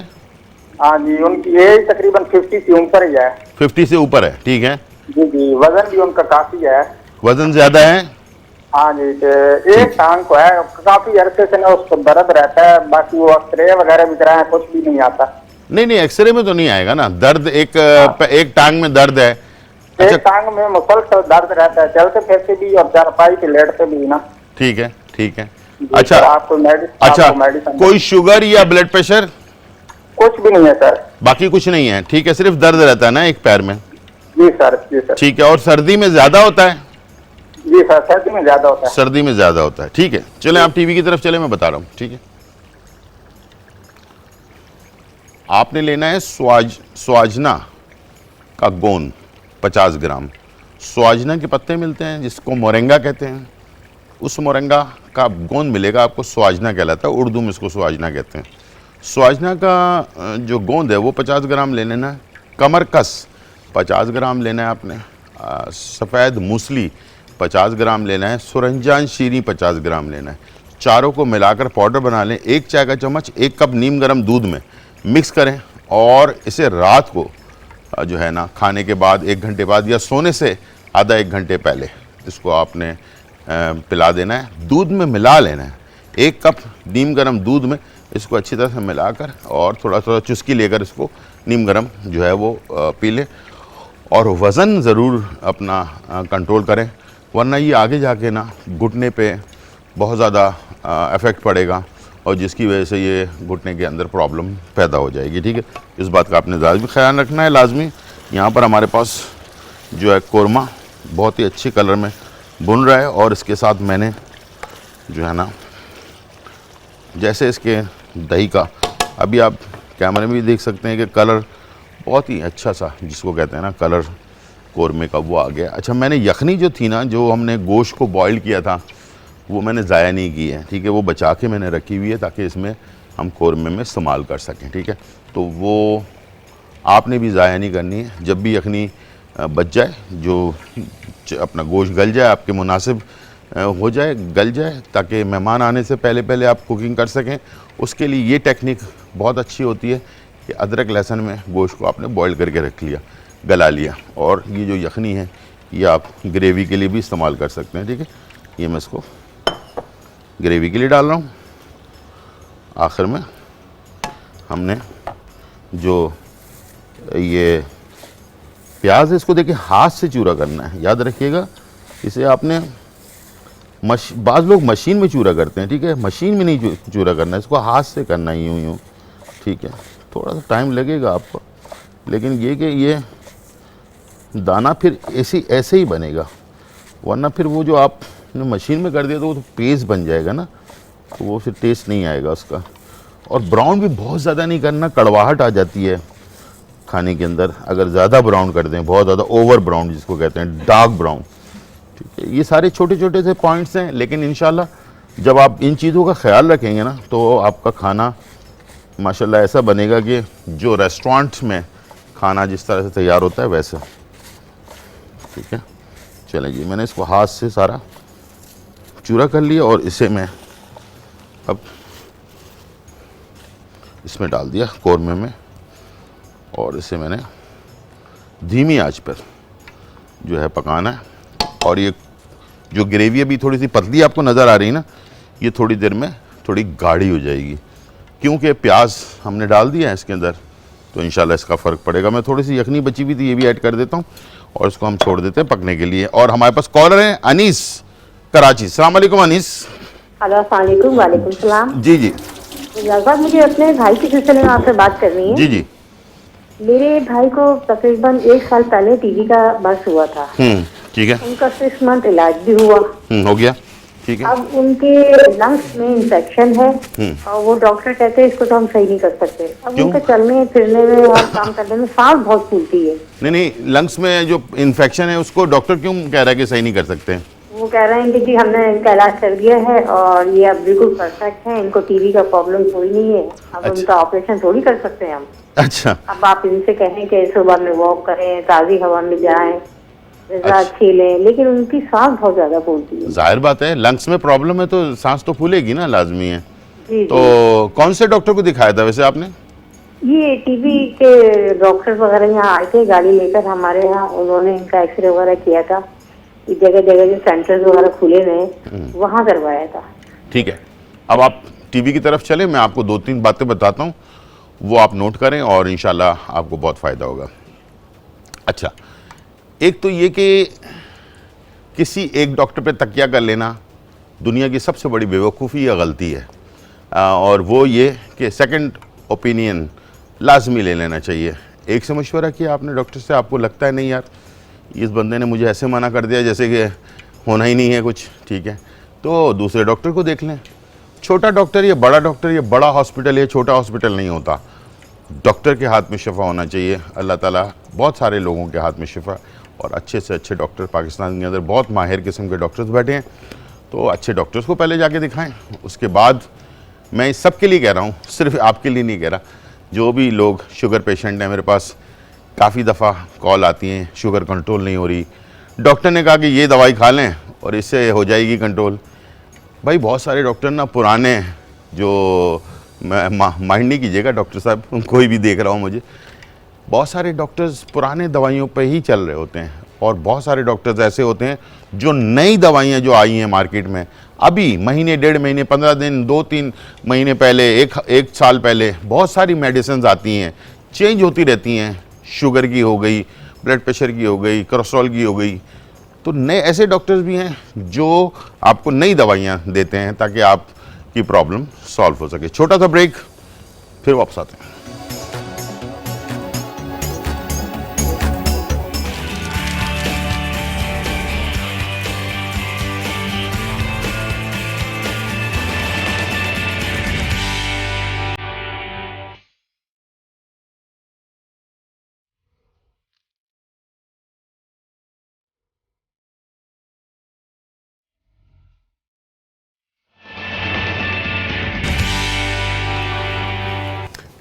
हाँ जी, उनकी एज तकरीबन 50 से ऊपर ही है। 50 से ऊपर है, ठीक है। जी जी, वजन भी उनका काफी है। वजन ज्यादा है? हाँ जी, तो एक टांग को है, काफी अरसे से ना उसको दर्द रहता है। बाकी वो एक्सरे वगैरह भी कराए, कुछ भी नहीं आता। नहीं नहीं, एक्सरे में तो नहीं आएगा ना दर्द। एक टांग में दर्द है। एक अच्छा टांग में मुसलसल दर्द रहता है, चलते फिरते भी और चारपाई पे लेटते भी ना। ठीक है ठीक है। जी, अच्छा सर, आपको अच्छा, मेडिसिन कोई शुगर या ब्लड प्रेशर? कुछ भी नहीं है सर। बाकी कुछ नहीं है, ठीक है। सिर्फ दर्द रहता है ना एक पैर में? जी सर, जी सर। ठीक है। और सर्दी में ज्यादा होता है? जी सर, सर्दी में ज्यादा होता है। सर्दी में ज्यादा होता है, ठीक है। चले आप टीवी की तरफ चले, मैं बता रहा हूँ, ठीक है। आपने लेना है स्वाजना का गोंद 50 ग्राम। स्वाजना के पत्ते मिलते हैं जिसको मोरिंगा कहते हैं, उस मोरिंगा का गोंद मिलेगा आपको, स्वाजना कहलाता है। उर्दू में इसको स्वाजना कहते हैं। स्वाजना का जो गोंद है वो 50 ग्राम ले लेना है। कमरकस 50 ग्राम लेना है आपने। सफ़ेद मूसली 50 ग्राम लेना है। सुरंजान शीरी 50 ग्राम लेना है। चारों को मिलाकर पाउडर बना लें। 1 चाय का चम्मच 1 कप नीम गर्म दूध में मिक्स करें और इसे रात को जो है ना खाने के बाद 1 घंटे बाद या सोने से आधा 1 घंटे पहले इसको आपने पिला देना है। दूध में मिला लेना है। 1 कप नीम गर्म दूध में इसको अच्छी तरह से मिलाकर और थोड़ा थोड़ा चुस्की लेकर इसको नीम गर्म जो है वो पी लें। और वज़न ज़रूर अपना कंट्रोल करें, वरना ये आगे जाके ना घुटने पे बहुत ज़्यादा इफ़ेक्ट पड़ेगा और जिसकी वजह से ये घुटने के अंदर प्रॉब्लम पैदा हो जाएगी, ठीक है। इस बात का आपने लाजमी ख्याल रखना है, लाजमी। यहाँ पर हमारे पास जो है कोरमा बहुत ही अच्छी कलर में बुन रहा है और इसके साथ मैंने जो है ना जैसे इसके दही का, अभी आप कैमरे में भी देख सकते हैं कि कलर बहुत ही अच्छा सा, जिसको कहते हैं ना कलर कोरमे का, वो आ गया। अच्छा, मैंने यखनी जो थी ना, जो हमने गोश्त को बॉईल किया था, वो मैंने ज़ाया नहीं की है, ठीक है। वो बचा के मैंने रखी हुई है ताकि इसमें हम कोरमे में इस्तेमाल कर सकें, ठीक है। तो वो आपने भी ज़ाया नहीं करनी है। जब भी यखनी बच जाए, जो अपना गोश्त गल जाए, आपके मुनासिब हो जाए, गल जाए, ताकि मेहमान आने से पहले पहले आप कुकिंग कर सकें, उसके लिए ये टेक्निक बहुत अच्छी होती है कि अदरक लहसुन में गोश्त को आपने बॉईल करके रख लिया, गला लिया, और ये जो यखनी है ये आप ग्रेवी के लिए भी इस्तेमाल कर सकते हैं, ठीक है। ये मैं इसको ग्रेवी के लिए डाल रहा हूँ। आखिर में हमने जो ये प्याज है, इसको देखिए हाथ से चूरा करना है, याद रखिएगा। इसे आपने बाज़ लोग मशीन में चूरा करते हैं, ठीक है। मशीन में नहीं चूरा करना है, इसको हाथ से करना है, यूँ यूँ, ठीक है। थोड़ा सा टाइम लगेगा आपको, लेकिन ये कि ये दाना फिर ऐसे ही बनेगा, वरना फिर वो जो आपने मशीन में कर दिया तो वो तो पेस्ट बन जाएगा ना, तो वो फिर टेस्ट नहीं आएगा उसका। और ब्राउन भी बहुत ज़्यादा नहीं करना, कड़वाहट आ जाती है खाने के अंदर अगर ज़्यादा ब्राउन कर दें, बहुत ज़्यादा ओवर ब्राउन जिसको कहते हैं, डार्क ब्राउन, ठीक है। ये सारे छोटे छोटे से पॉइंट्स हैं, लेकिन इंशाल्लाह जब आप इन चीज़ों का ख्याल रखेंगे ना, तो आपका खाना माशाल्लाह ऐसा बनेगा कि जो रेस्टोरेंट में खाना जिस तरह से तैयार होता है वैसे, ठीक है। चलें जी, मैंने इसको हाथ से सारा चूरा कर लिया और इसे मैं अब इसमें डाल दिया कोरमे में, और इसे मैंने धीमी आंच पर जो है पकाना है। और ये जो ग्रेवी अभी थोड़ी सी पतली आपको नज़र आ रही है ना, ये थोड़ी देर में थोड़ी गाढ़ी हो जाएगी, क्योंकि प्याज हमने डाल दिया है इसके अंदर, तो इंशाल्लाह इसका फ़र्क पड़ेगा। मैं थोड़ी सी यखनी बची हुई थी, ये भी ऐड कर देता हूँ और इसको हम छोड़ देते हैं पकने के लिए। और हमारे पास कॉलर हैं अनीस कराची। अस्सलाम वालेकुम अनीस। हेलो, अस्सलाम वालेकुम। वालेकुम सलाम। जी जी लगभग मुझे अपने भाई के सिलसिले में आपसे बात करनी है। जी जी। मेरे भाई को तकरीबन 1 साल पहले टीबी का बर्स हुआ था। ठीक है। उनका 6 मंथ इलाज भी हुआ। हो गया, ठीक है। अब उनके लंग्स में इंफेक्शन है और वो डॉक्टर कहते हैं इसको तो हम सही नहीं कर सकते। अब क्यों? उनके चलने फिरने में और काम करने में सांस बहुत फूलती है। नहीं, लंग्स में जो इन्फेक्शन है उसको डॉक्टर क्यों कह रहा है कि सही नहीं कर सकते? वो कह रहे हैं कि जी हमने इनका इलाज कर दिया है और ये अब बिल्कुल परफेक्ट है, इनको टीबी का प्रॉब्लम कोई नहीं है, अब अच्छा। उनका ऑपरेशन थोड़ी कर सकते हैं हम। अच्छा अब आप इनसे कहें कि सुबह में वॉक करें, ताज़ी हवा में जाएं, अच्छा। अच्छी लें, लेकिन उनकी सांस बहुत ज्यादा फूलती है। जाहिर बात है, लंग्स में प्रॉब्लम है तो सांस तो फूलेगी ना, लाजमी है। जी तो कौन से डॉक्टर को दिखाया था वैसे आपने? ये टीबी के डॉक्टर वगैरह यहाँ आए थे गाड़ी लेकर हमारे यहाँ, उन्होंने इनका एक्सरे वगैरह किया था। जगह जगह जो सेंटर्स वगैरह खुले हुए वहाँ करवाया था। ठीक है, अब आप टीवी की तरफ चलें, मैं आपको 2-3 बातें बताता हूँ, वो आप नोट करें और इंशाल्लाह आपको बहुत फ़ायदा होगा। अच्छा, एक तो ये कि किसी एक डॉक्टर पे तकिया कर लेना दुनिया की सबसे बड़ी बेवकूफ़ी या गलती है। और वो ये कि सेकंड ओपिनियन लाजमी ले लेना चाहिए। एक से मशवरा किया आपने डॉक्टर से, आपको लगता है नहीं यार इस बंदे ने मुझे ऐसे मना कर दिया जैसे कि होना ही नहीं है कुछ, ठीक है, तो दूसरे डॉक्टर को देख लें। छोटा डॉक्टर या बड़ा डॉक्टर या बड़ा हॉस्पिटल या छोटा हॉस्पिटल नहीं होता, डॉक्टर के हाथ में शिफा होना चाहिए। अल्लाह ताला बहुत सारे लोगों के हाथ में शिफा, और अच्छे से अच्छे डॉक्टर पाकिस्तान के अंदर बहुत माहिर किस्म के डॉक्टर्स बैठे हैं, तो अच्छे डॉक्टर्स को पहले जाके दिखाएं। उसके बाद मैं इस सब के लिए कह रहा हूँ, सिर्फ आपके लिए नहीं कह रहा, जो भी लोग शुगर पेशेंट हैं, मेरे पास काफ़ी दफ़ा कॉल आती हैं शुगर कंट्रोल नहीं हो रही, डॉक्टर ने कहा कि ये दवाई खा लें और इससे हो जाएगी कंट्रोल। भाई बहुत सारे डॉक्टर ना पुराने हैं, जो माइंड नहीं कीजिएगा डॉक्टर साहब, कोई भी देख रहा हो मुझे, बहुत सारे डॉक्टर्स पुराने दवाइयों पे ही चल रहे होते हैं, और बहुत सारे डॉक्टर्स ऐसे होते हैं जो नई दवाइयाँ जो आई हैं मार्केट में अभी महीने, 1.5 महीने, 15 दिन, 2-3 महीने पहले, एक साल पहले, बहुत सारी मेडिसिन आती हैं, चेंज होती रहती हैं, शुगर की हो गई, ब्लड प्रेशर की हो गई, कोलेस्ट्रॉल की हो गई। तो नए ऐसे डॉक्टर्स भी हैं जो आपको नई दवाइयाँ देते हैं ताकि आपकी प्रॉब्लम सॉल्व हो सके। छोटा सा ब्रेक, फिर वापस आते हैं।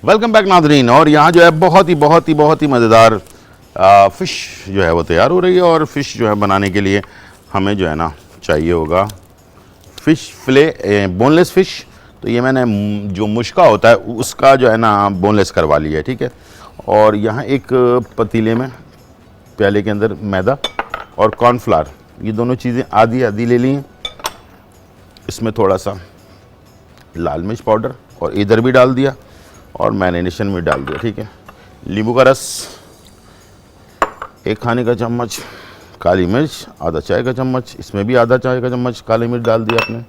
वेलकम बैक नाज़रीन, और यहाँ जो है बहुत ही मज़ेदार फ़िश जो है वो तैयार हो रही है। और फ़िश जो है बनाने के लिए हमें जो है ना चाहिए होगा फ़िश फिले, बोनलेस फ़िश। तो ये मैंने जो मुश्का होता है उसका जो है ना बोनलेस करवा लिया है, ठीक है। और यहाँ एक पतीले में, प्याले के अंदर मैदा और कॉर्नफ्लावर, ये दोनों चीज़ें आधी आधी ले ली हैं। इसमें थोड़ा सा लाल मिर्च पाउडर और इधर भी डाल दिया, और मैरिनेशन में डाल दिया, ठीक है। नींबू का रस, 1 खाने का चम्मच काली मिर्च, आधा चाय का चम्मच, इसमें भी आधा चाय का चम्मच काली मिर्च डाल दिया आपने,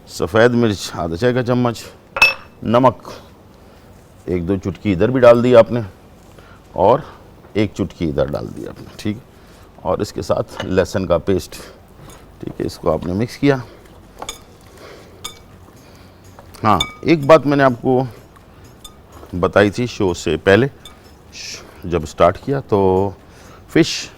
सफ़ेद मिर्च आधा चाय का चम्मच, नमक 1-2 चुटकी इधर भी डाल दी आपने, और 1 चुटकी इधर डाल दी आपने, ठीक। और इसके साथ लहसुन का पेस्ट, ठीक है, इसको आपने मिक्स किया। हाँ, एक बात मैंने आपको बताई थी शो से पहले, जब स्टार्ट किया, तो फ़िश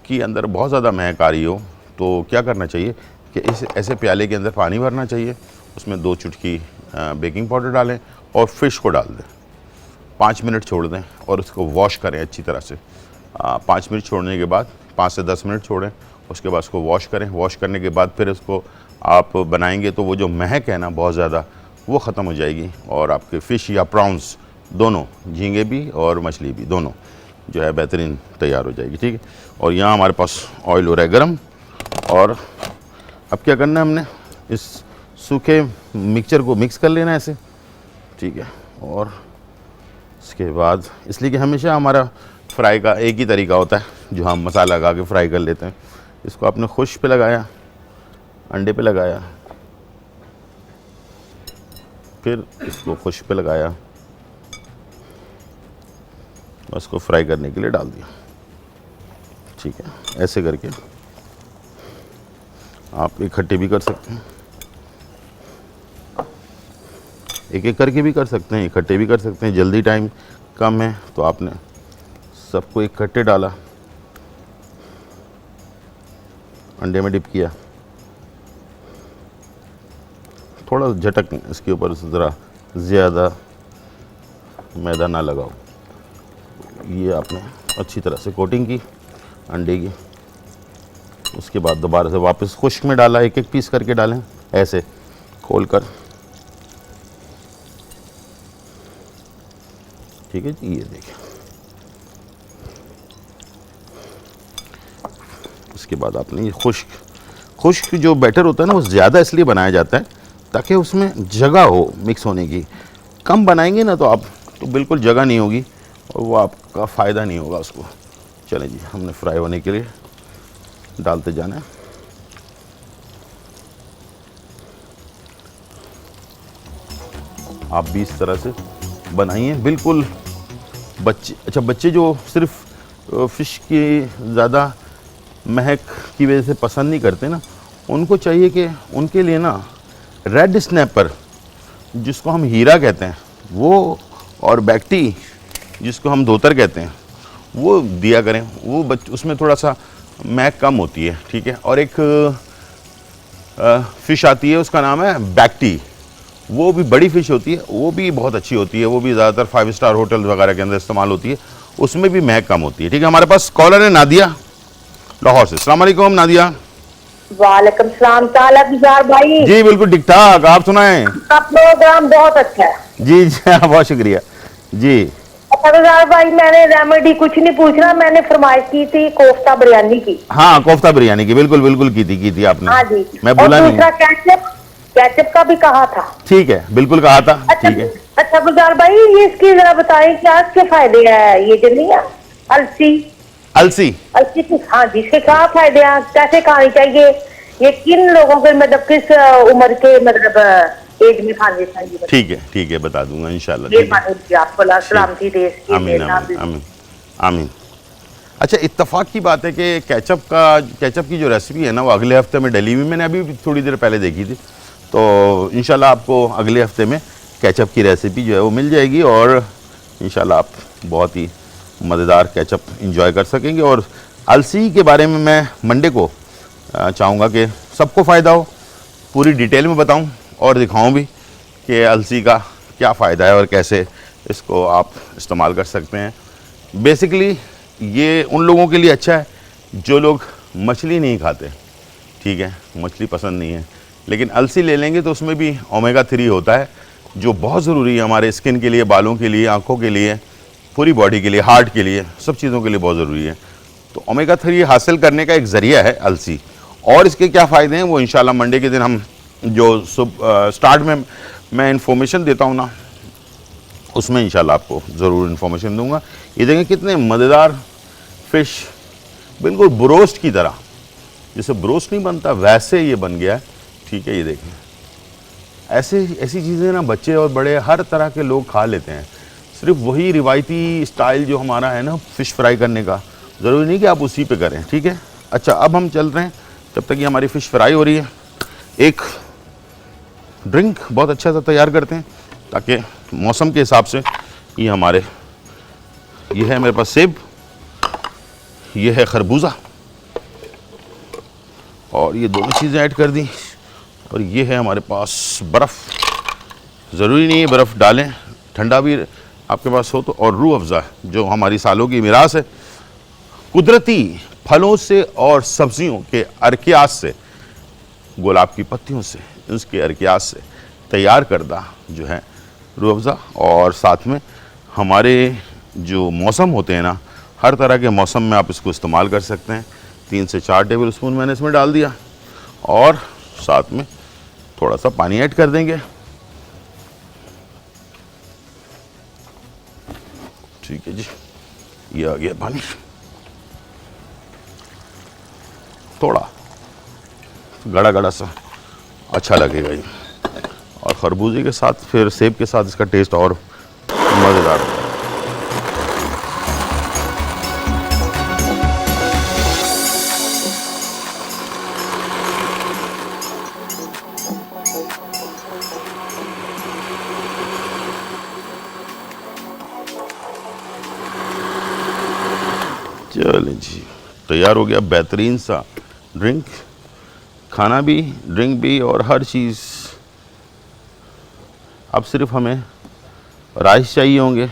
की अंदर बहुत ज़्यादा महक आ रही हो तो क्या करना चाहिए कि इस ऐसे प्याले के अंदर पानी भरना चाहिए, उसमें 2 चुटकी बेकिंग पाउडर डालें और फ़िश को डाल दें, 5 मिनट छोड़ दें और उसको वॉश करें अच्छी तरह से। 5 मिनट छोड़ने के बाद 5 से 10 मिनट छोड़ें, उसके बाद उसको वॉश करें। वॉश करने के बाद फिर उसको आप बनाएंगे तो वो जो महक है ना बहुत ज़्यादा, वो ख़त्म हो जाएगी, और आपके फ़िश या प्रॉन्स दोनों, झींगे भी और मछली भी, दोनों जो है बेहतरीन तैयार हो जाएगी, ठीक है। और यहाँ हमारे पास ऑयल हो रहा है गर्म, और अब क्या करना है, हमने इस सूखे मिक्सचर को मिक्स कर लेना है ऐसे, ठीक है। और इसके बाद, इसलिए कि हमेशा हमारा फ्राई का एक ही तरीका होता है जो हम मसाला लगा के फ्राई कर लेते हैं। इसको आपने खुश पे लगाया, अंडे पे लगाया, फिर इसको खुश पे लगाया, उसको फ्राई करने के लिए डाल दिया, ठीक है। ऐसे करके आप इकट्ठे भी कर सकते हैं, एक एक करके भी कर सकते हैं, इकट्ठे भी कर सकते हैं। जल्दी टाइम कम है तो आपने सबको इकट्ठे डाला, अंडे में डिप किया, थोड़ा झटक इसके ऊपर से ज़रा ज़्यादा मैदा ना लगाओ। ये आपने अच्छी तरह से कोटिंग की अंडे की, उसके बाद दोबारा से वापस खुश्क में डाला, एक एक पीस करके डालें ऐसे खोल कर। ठीक है जी, ये देखिए। उसके बाद आपने ये खुश्क जो बैटर होता है ना, वो ज़्यादा इसलिए बनाया जाता है ताकि उसमें जगह हो मिक्स होने की। कम बनाएंगे ना तो बिल्कुल जगह नहीं होगी और वो आपका फ़ायदा नहीं होगा उसको। चलें जी, हमने फ्राई होने के लिए डालते जाना है। आप भी इस तरह से बनाइए बिल्कुल। बच्चे जो सिर्फ फ़िश की ज़्यादा महक की वजह से पसंद नहीं करते ना, उनको चाहिए कि उनके लिए ना रेड स्नैपर, जिसको हम हीरा कहते हैं वो, और बैक्टी जिसको हम धोतर कहते हैं, वो दिया करें। वो उसमें थोड़ा सा महक कम होती है। ठीक है। और एक फ़िश आती है, उसका नाम है बैक्टी। वो भी बड़ी फ़िश होती है, वो भी बहुत अच्छी होती है। वो भी ज़्यादातर 5 स्टार होटल वगैरह के अंदर इस्तेमाल होती है, उसमें भी महक कम होती है। ठीक है। हमारे पास कॉलर है नादिया लाहौर से। अस्सलाम वालेकुम नादिया। वालेकुम सलाम। ताला गुजार भाई जी बिल्कुल ठीक ठाक, आप सुनाएं। का प्रोग्राम बहुत अच्छा है। जी जी बहुत शुक्रिया जी। गुजार भाई, मैंने रेमेडी कुछ नहीं पूछना, मैंने फरमाइश की थी कोफ्ता बिरयानी की। हाँ, कोफ्ता बिरयानी की बिल्कुल की थी आपने। हाँ जी। मैं भूला और नहीं। दूसरा कैचअप का भी कहा था। ठीक है, बिल्कुल कहा था। ठीक है। अच्छा गुजार भाई, ये इसकी जरा बताएं क्या इसके फायदे हैं? ये जो नहीं है अलसी की, हाँ जी, इसके क्या फायदे हैं, कैसे खानी चाहिए, ये किन लोगों के मतलब किस उम्र के मतलब एज में खानी चाहिए? ठीक है बता दूंगा इंशाल्लाह। आपको सलामती देश की। आमीन आमीन आमीन आमीन। अच्छा, इत्तेफाक की बात है कि केचप की जो रेसिपी है ना, वो अगले हफ्ते में दिल्ली में मैंने अभी थोड़ी देर पहले देखी थी, तो इंशाल्लाह आपको अगले हफ्ते में केचप की रेसिपी जो है वो मिल जाएगी और इंशाल्लाह आप बहुत ही मज़ेदार केचप एंजॉय कर सकेंगे। और अलसी के बारे में मैं मंडे को चाहूँगा कि सबको फ़ायदा हो, पूरी डिटेल में बताऊँ और दिखाऊँ भी कि अलसी का क्या फ़ायदा है और कैसे इसको आप इस्तेमाल कर सकते हैं। बेसिकली ये उन लोगों के लिए अच्छा है जो लोग मछली नहीं खाते। ठीक है, मछली पसंद नहीं है, लेकिन अलसी ले लेंगे तो उसमें भी ओमेगा 3 होता है, जो बहुत ज़रूरी है हमारे स्किन के लिए, बालों के लिए, आँखों के लिए, पूरी बॉडी के लिए, हार्ट के लिए, सब चीज़ों के लिए बहुत ज़रूरी है। तो ओमेगा 3 हासिल करने का एक ज़रिया है अलसी। और इसके क्या फ़ायदे हैं वो इंशाल्लाह मंडे के दिन हम जो स्टार्ट में मैं इन्फॉर्मेशन देता हूँ ना, उसमें इंशाल्लाह आपको ज़रूर इन्फॉर्मेशन दूंगा। ये देखें कितने मज़ेदार फ़िश, बिल्कुल ब्रोस्ट की तरह, जैसे ब्रोस्ट नहीं बनता वैसे ये बन गया है। ठीक है, ये देखें, ऐसी चीज़ें ना बच्चे और बड़े हर तरह के लोग खा लेते हैं। सिर्फ वही रिवायती स्टाइल जो हमारा है ना फ़िश फ्राई करने का, ज़रूरी नहीं कि आप उसी पे करें। ठीक है। अच्छा, अब हम चल रहे हैं, जब तक ये हमारी फ़िश फ्राई हो रही है, एक ड्रिंक बहुत अच्छा सा तैयार करते हैं ताकि मौसम के हिसाब से ये है मेरे पास सेब, ये है खरबूजा, और ये दोनों चीज़ें ऐड कर दी, और ये है हमारे पास बर्फ़। ज़रूरी नहीं है बर्फ़ डालें, ठंडा भी आपके पास हो तो, और रूह अफ़ज़ा जो हमारी सालों की मिरास है, कुदरती फलों से और सब्जियों के अर्कियात से, गुलाब की पत्तियों से, उसके अर्कियात से तैयार करदा जो है रूह अफ़ज़ा। और साथ में हमारे जो मौसम होते हैं ना, हर तरह के मौसम में आप इसको इस्तेमाल कर सकते हैं। 3 से 4 टेबल स्पून मैंने इसमें डाल दिया, और साथ में थोड़ा सा पानी ऐड कर देंगे। ठीक है जी, ये आ गया पानी, थोड़ा गड़ा गड़ा सा अच्छा लगेगा ये, और खरबूजे के साथ फिर सेब के साथ इसका टेस्ट और मज़ेदार होगा। चलें जी, तैयार हो गया बेहतरीन सा ड्रिंक, खाना भी, ड्रिंक भी, और हर चीज़। अब सिर्फ हमें राइस चाहिए होंगे,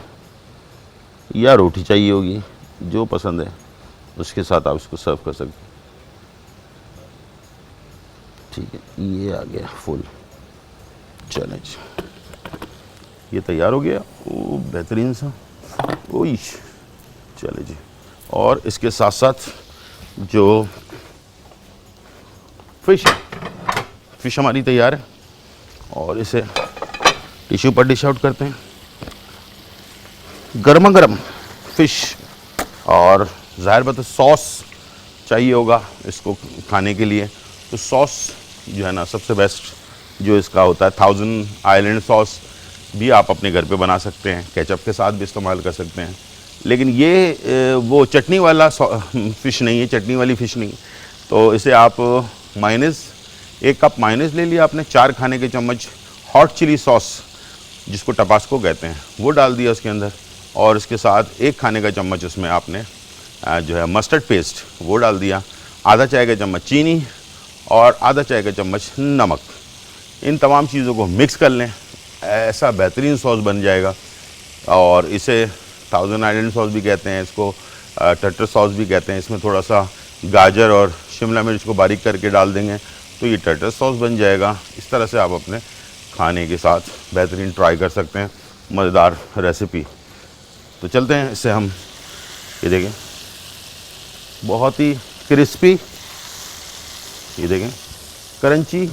या रोटी चाहिए होगी, जो पसंद है उसके साथ आप इसको सर्व कर सकते हैं। ठीक है, ये आ गया फुल। चलें जी, ये तैयार हो गया। ओ बेहतरीन सा। ओई चले जी, और इसके साथ साथ जो फिश हमारी तैयार है और इसे टिश्यू पर डिश आउट करते हैं। गर्मा गर्म फिश, और ज़ाहिर बात है सॉस चाहिए होगा इसको खाने के लिए, तो सॉस जो है ना सबसे बेस्ट जो इसका होता है, 1000 आइलैंड सॉस भी आप अपने घर पे बना सकते हैं, केचप के साथ भी इस्तेमाल कर सकते हैं। लेकिन ये वो चटनी वाला फ़िश नहीं है, चटनी वाली फ़िश नहीं। तो इसे आप मायोनीज़, 1 कप मायोनीज़ ले लिया आपने, 4 खाने के चम्मच हॉट चिली सॉस जिसको टबास्को कहते हैं वो डाल दिया उसके अंदर, और इसके साथ 1 खाने का चम्मच उसमें आपने जो है मस्टर्ड पेस्ट वो डाल दिया, आधा चाय का चम्मच चीनी और आधा चाय का चम्मच नमक। इन तमाम चीज़ों को मिक्स कर लें, ऐसा बेहतरीन सॉस बन जाएगा। और इसे 1000 आइलैंड सॉस भी कहते हैं, इसको टटर सॉस भी कहते हैं। इसमें थोड़ा सा गाजर और शिमला मिर्च को बारीक करके डाल देंगे तो ये टटर सॉस बन जाएगा। इस तरह से आप अपने खाने के साथ बेहतरीन ट्राई कर सकते हैं, मज़ेदार रेसिपी। तो चलते हैं इससे हम, ये देखें बहुत ही क्रिस्पी, ये देखें क्रंची,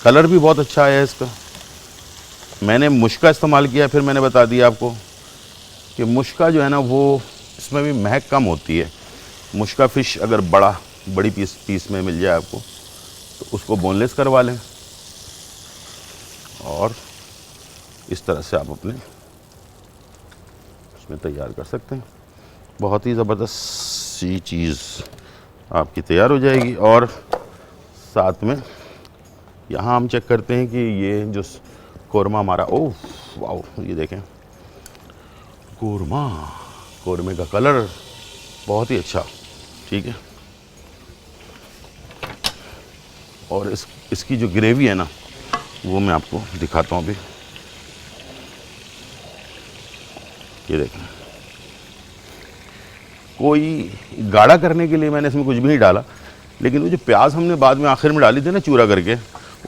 कलर भी बहुत अच्छा आया है इसका। मैंने मुश्का इस्तेमाल किया, फिर मैंने बता दिया आपको कि मुश्का जो है ना वो इसमें भी महक कम होती है। मुश्का फ़िश अगर बड़ी पीस में मिल जाए आपको तो उसको बोनलेस करवा लें, और इस तरह से आप अपने उसमें तैयार कर सकते हैं। बहुत ही ज़बरदस्त सी चीज़ आपकी तैयार हो जाएगी। और साथ में यहाँ हम चेक करते हैं कि ये जो कोरमा हमारा, ओह वाह, ये देखें कोरमे का कलर बहुत ही अच्छा, ठीक है। और इसकी जो ग्रेवी है ना वो मैं आपको दिखाता हूँ अभी। ये देखें, कोई गाढ़ा करने के लिए मैंने इसमें कुछ भी नहीं डाला, लेकिन वो जो प्याज हमने बाद में आखिर में डाली थी ना चूरा करके,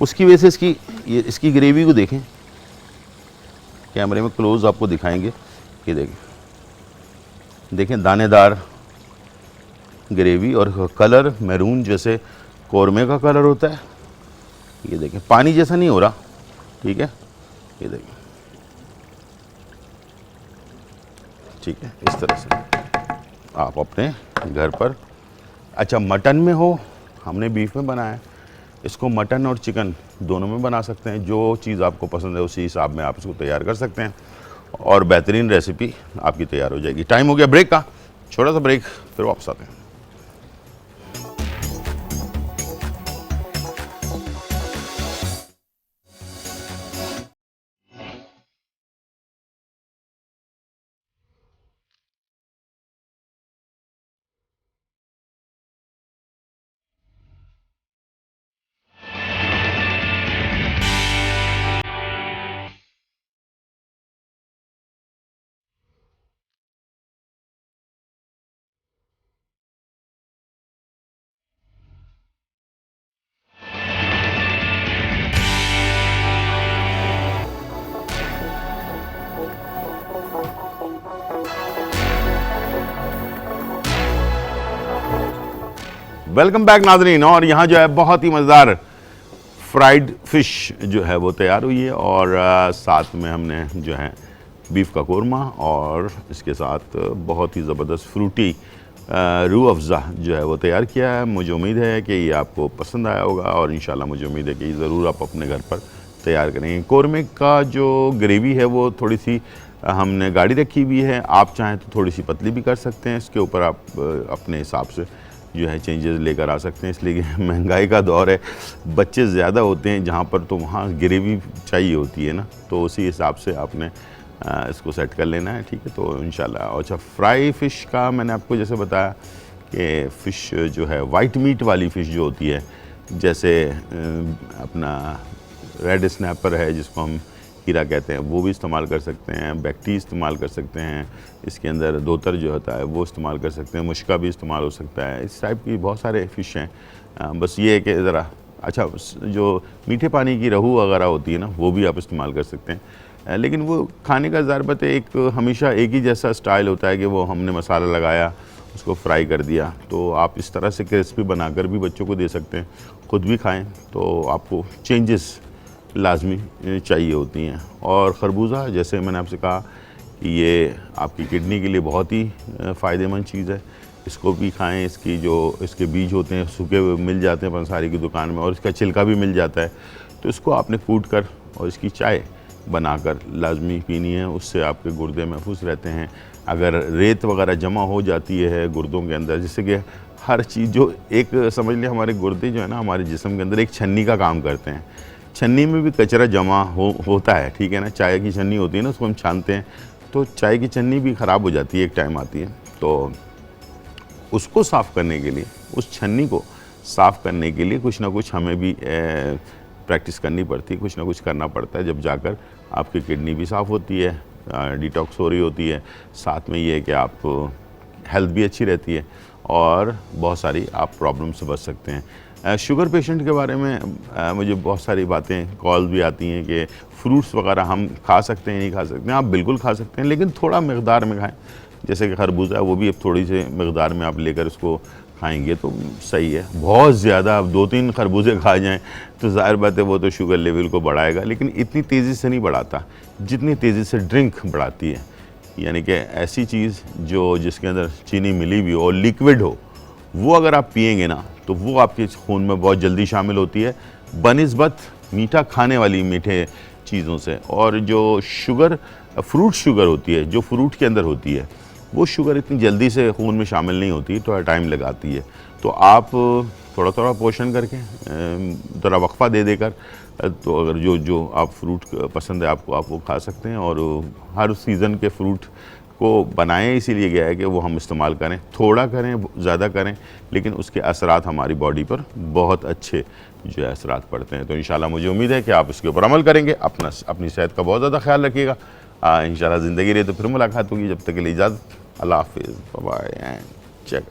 उसकी वजह से इसकी ग्रेवी को देखें, कैमरे में क्लोज आपको दिखाएंगे। ये देखें दानेदार ग्रेवी और कलर मैरून जैसे कोरमे का कलर होता है। ये देखें पानी जैसा नहीं हो रहा, ठीक है। ये देखें, ठीक है, इस तरह से आप अपने घर पर, अच्छा मटन में हो, हमने बीफ में बनाया है, इसको मटन और चिकन दोनों में बना सकते हैं। जो चीज़ आपको पसंद है उसी हिसाब में आप इसको तैयार कर सकते हैं और बेहतरीन रेसिपी आपकी तैयार हो जाएगी। टाइम हो गया ब्रेक का, छोटा सा ब्रेक, फिर वापस आते हैं। वेलकम बैक नाज़रीन। और यहाँ जो है बहुत ही मज़ेदार फ्राइड फ़िश जो है वो तैयार हुई है, और साथ में हमने जो है बीफ का कोरमा और इसके साथ बहुत ही ज़बरदस्त फ्रूटी रूह अफ़ज़ा जो है वो तैयार किया है। मुझे उम्मीद है कि ये आपको पसंद आया होगा और इंशाल्लाह मुझे उम्मीद है कि ज़रूर आप अपने घर पर तैयार करेंगे। कोरमे का जो ग्रेवी है वो थोड़ी सी हमने गाढ़ी रखी हुई है, आप चाहें तो थोड़ी सी पतली भी कर सकते हैं। इसके ऊपर आप अपने हिसाब से जो है चेंजेस लेकर आ सकते हैं, इसलिए कि महंगाई का दौर है, बच्चे ज़्यादा होते हैं जहाँ पर, तो वहाँ ग्रेवी चाहिए होती है ना, तो उसी हिसाब से आपने इसको सेट कर लेना है, ठीक है। तो इंशाल्लाह। अच्छा, फ्राई फ़िश का मैंने आपको जैसे बताया कि फ़िश जो है वाइट मीट वाली फ़िश जो होती है, जैसे अपना रेड स्नैपर है जिसको हम हीरा कहते हैं, वो भी इस्तेमाल कर सकते हैं, बैक्टी इस्तेमाल कर सकते हैं, इसके अंदर दोतर जो होता है वो इस्तेमाल कर सकते हैं, मुश्का भी इस्तेमाल हो सकता है। इस टाइप की बहुत सारे फ़िश हैं। बस ये है कि ज़रा अच्छा जो मीठे पानी की रहू वगैरह होती है ना, वो भी आप इस्तेमाल कर सकते हैं। लेकिन वो खाने का ज़ारबत एक हमेशा एक ही जैसा स्टाइल होता है कि वो हमने मसाला लगाया, उसको फ्राई कर दिया। तो आप इस तरह से क्रिस्पी बनाकर भी बच्चों को दे सकते हैं, ख़ुद भी खाएं। तो आपको चेंजेस लाजमी चाहिए होती हैं। और खरबूजा, जैसे मैंने आपसे कहा कि ये आपकी किडनी के लिए बहुत ही फ़ायदेमंद चीज़ है, इसको भी खाएं। इसके बीज होते हैं सूखे हुए मिल जाते हैं पंसारी की दुकान में, और इसका छिलका भी मिल जाता है। तो इसको आपने कूट कर और इसकी चाय बनाकर लाजमी पीनी है, उससे आपके गुर्दे महफूज रहते हैं। अगर रेत वगैरह जमा हो जाती है गुर्दों के अंदर, जिससे कि हर चीज़ जो एक समझ लिया, हमारे गुर्दे जो है ना हमारे जिस्म के अंदर एक छन्नी का काम करते हैं। छन्नी में भी कचरा जमा होता है, ठीक है ना। चाय की छन्नी होती है ना, उसको हम छानते हैं, तो चाय की छन्नी भी ख़राब हो जाती है, एक टाइम आती है। तो उसको साफ़ करने के लिए, उस छन्नी को साफ़ करने के लिए कुछ ना कुछ हमें भी प्रैक्टिस करनी पड़ती है, कुछ ना कुछ करना पड़ता है, जब जाकर आपकी किडनी भी साफ़ होती है, डिटॉक्स हो रही होती है। साथ में ये है कि आप हेल्थ भी अच्छी रहती है और बहुत सारी आप प्रॉब्लम से बच सकते हैं। शुगर पेशेंट के बारे में मुझे बहुत सारी बातें कॉल भी आती हैं कि फ्रूट्स वगैरह हम खा सकते हैं नहीं खा सकते हैं। आप बिल्कुल खा सकते हैं, लेकिन थोड़ा मकदार में खाएं। जैसे कि खरबूजा है, वो भी अब थोड़ी सी मकदार में आप लेकर उसको खाएंगे तो सही है। बहुत ज़्यादा आप 2-3 खरबूजे खा जाएं तो ज़ाहिर बात है वो तो शुगर लेवल को बढ़ाएगा, लेकिन इतनी तेज़ी से नहीं बढ़ाता जितनी तेज़ी से ड्रिंक बढ़ाती है। यानी कि ऐसी चीज़ जिसके अंदर चीनी मिली हुई हो और लिक्विड हो, वो अगर आप पिएंगे ना तो वो आपके खून में बहुत जल्दी शामिल होती है बनिस्बत मीठा खाने वाली मीठे चीज़ों से। और जो शुगर फ्रूट शुगर होती है, जो फ्रूट के अंदर होती है, वो शुगर इतनी जल्दी से खून में शामिल नहीं होती, थोड़ा टाइम लगाती है। तो आप थोड़ा थोड़ा पोषण करके, थोड़ा वक्फा दे देकर, तो अगर जो आप फ्रूट पसंद है आपको, आप वो खा सकते हैं। और हर सीज़न के फ्रूट को बनाएं इसीलिए गया है कि वो हम इस्तेमाल करें, थोड़ा करें ज़्यादा करें, लेकिन उसके असरात हमारी बॉडी पर बहुत अच्छे जो है असरात पड़ते हैं। तो इंशाल्लाह मुझे उम्मीद है कि आप इसके ऊपर अमल करेंगे। अपनी सेहत का बहुत ज़्यादा ख्याल रखिएगा। इंशाल्लाह ज़िंदगी रही तो फिर मुलाकात होगी। जब तक के लिए इजाज़त, अल्लाह हाफिज़, बाय एंड चेक।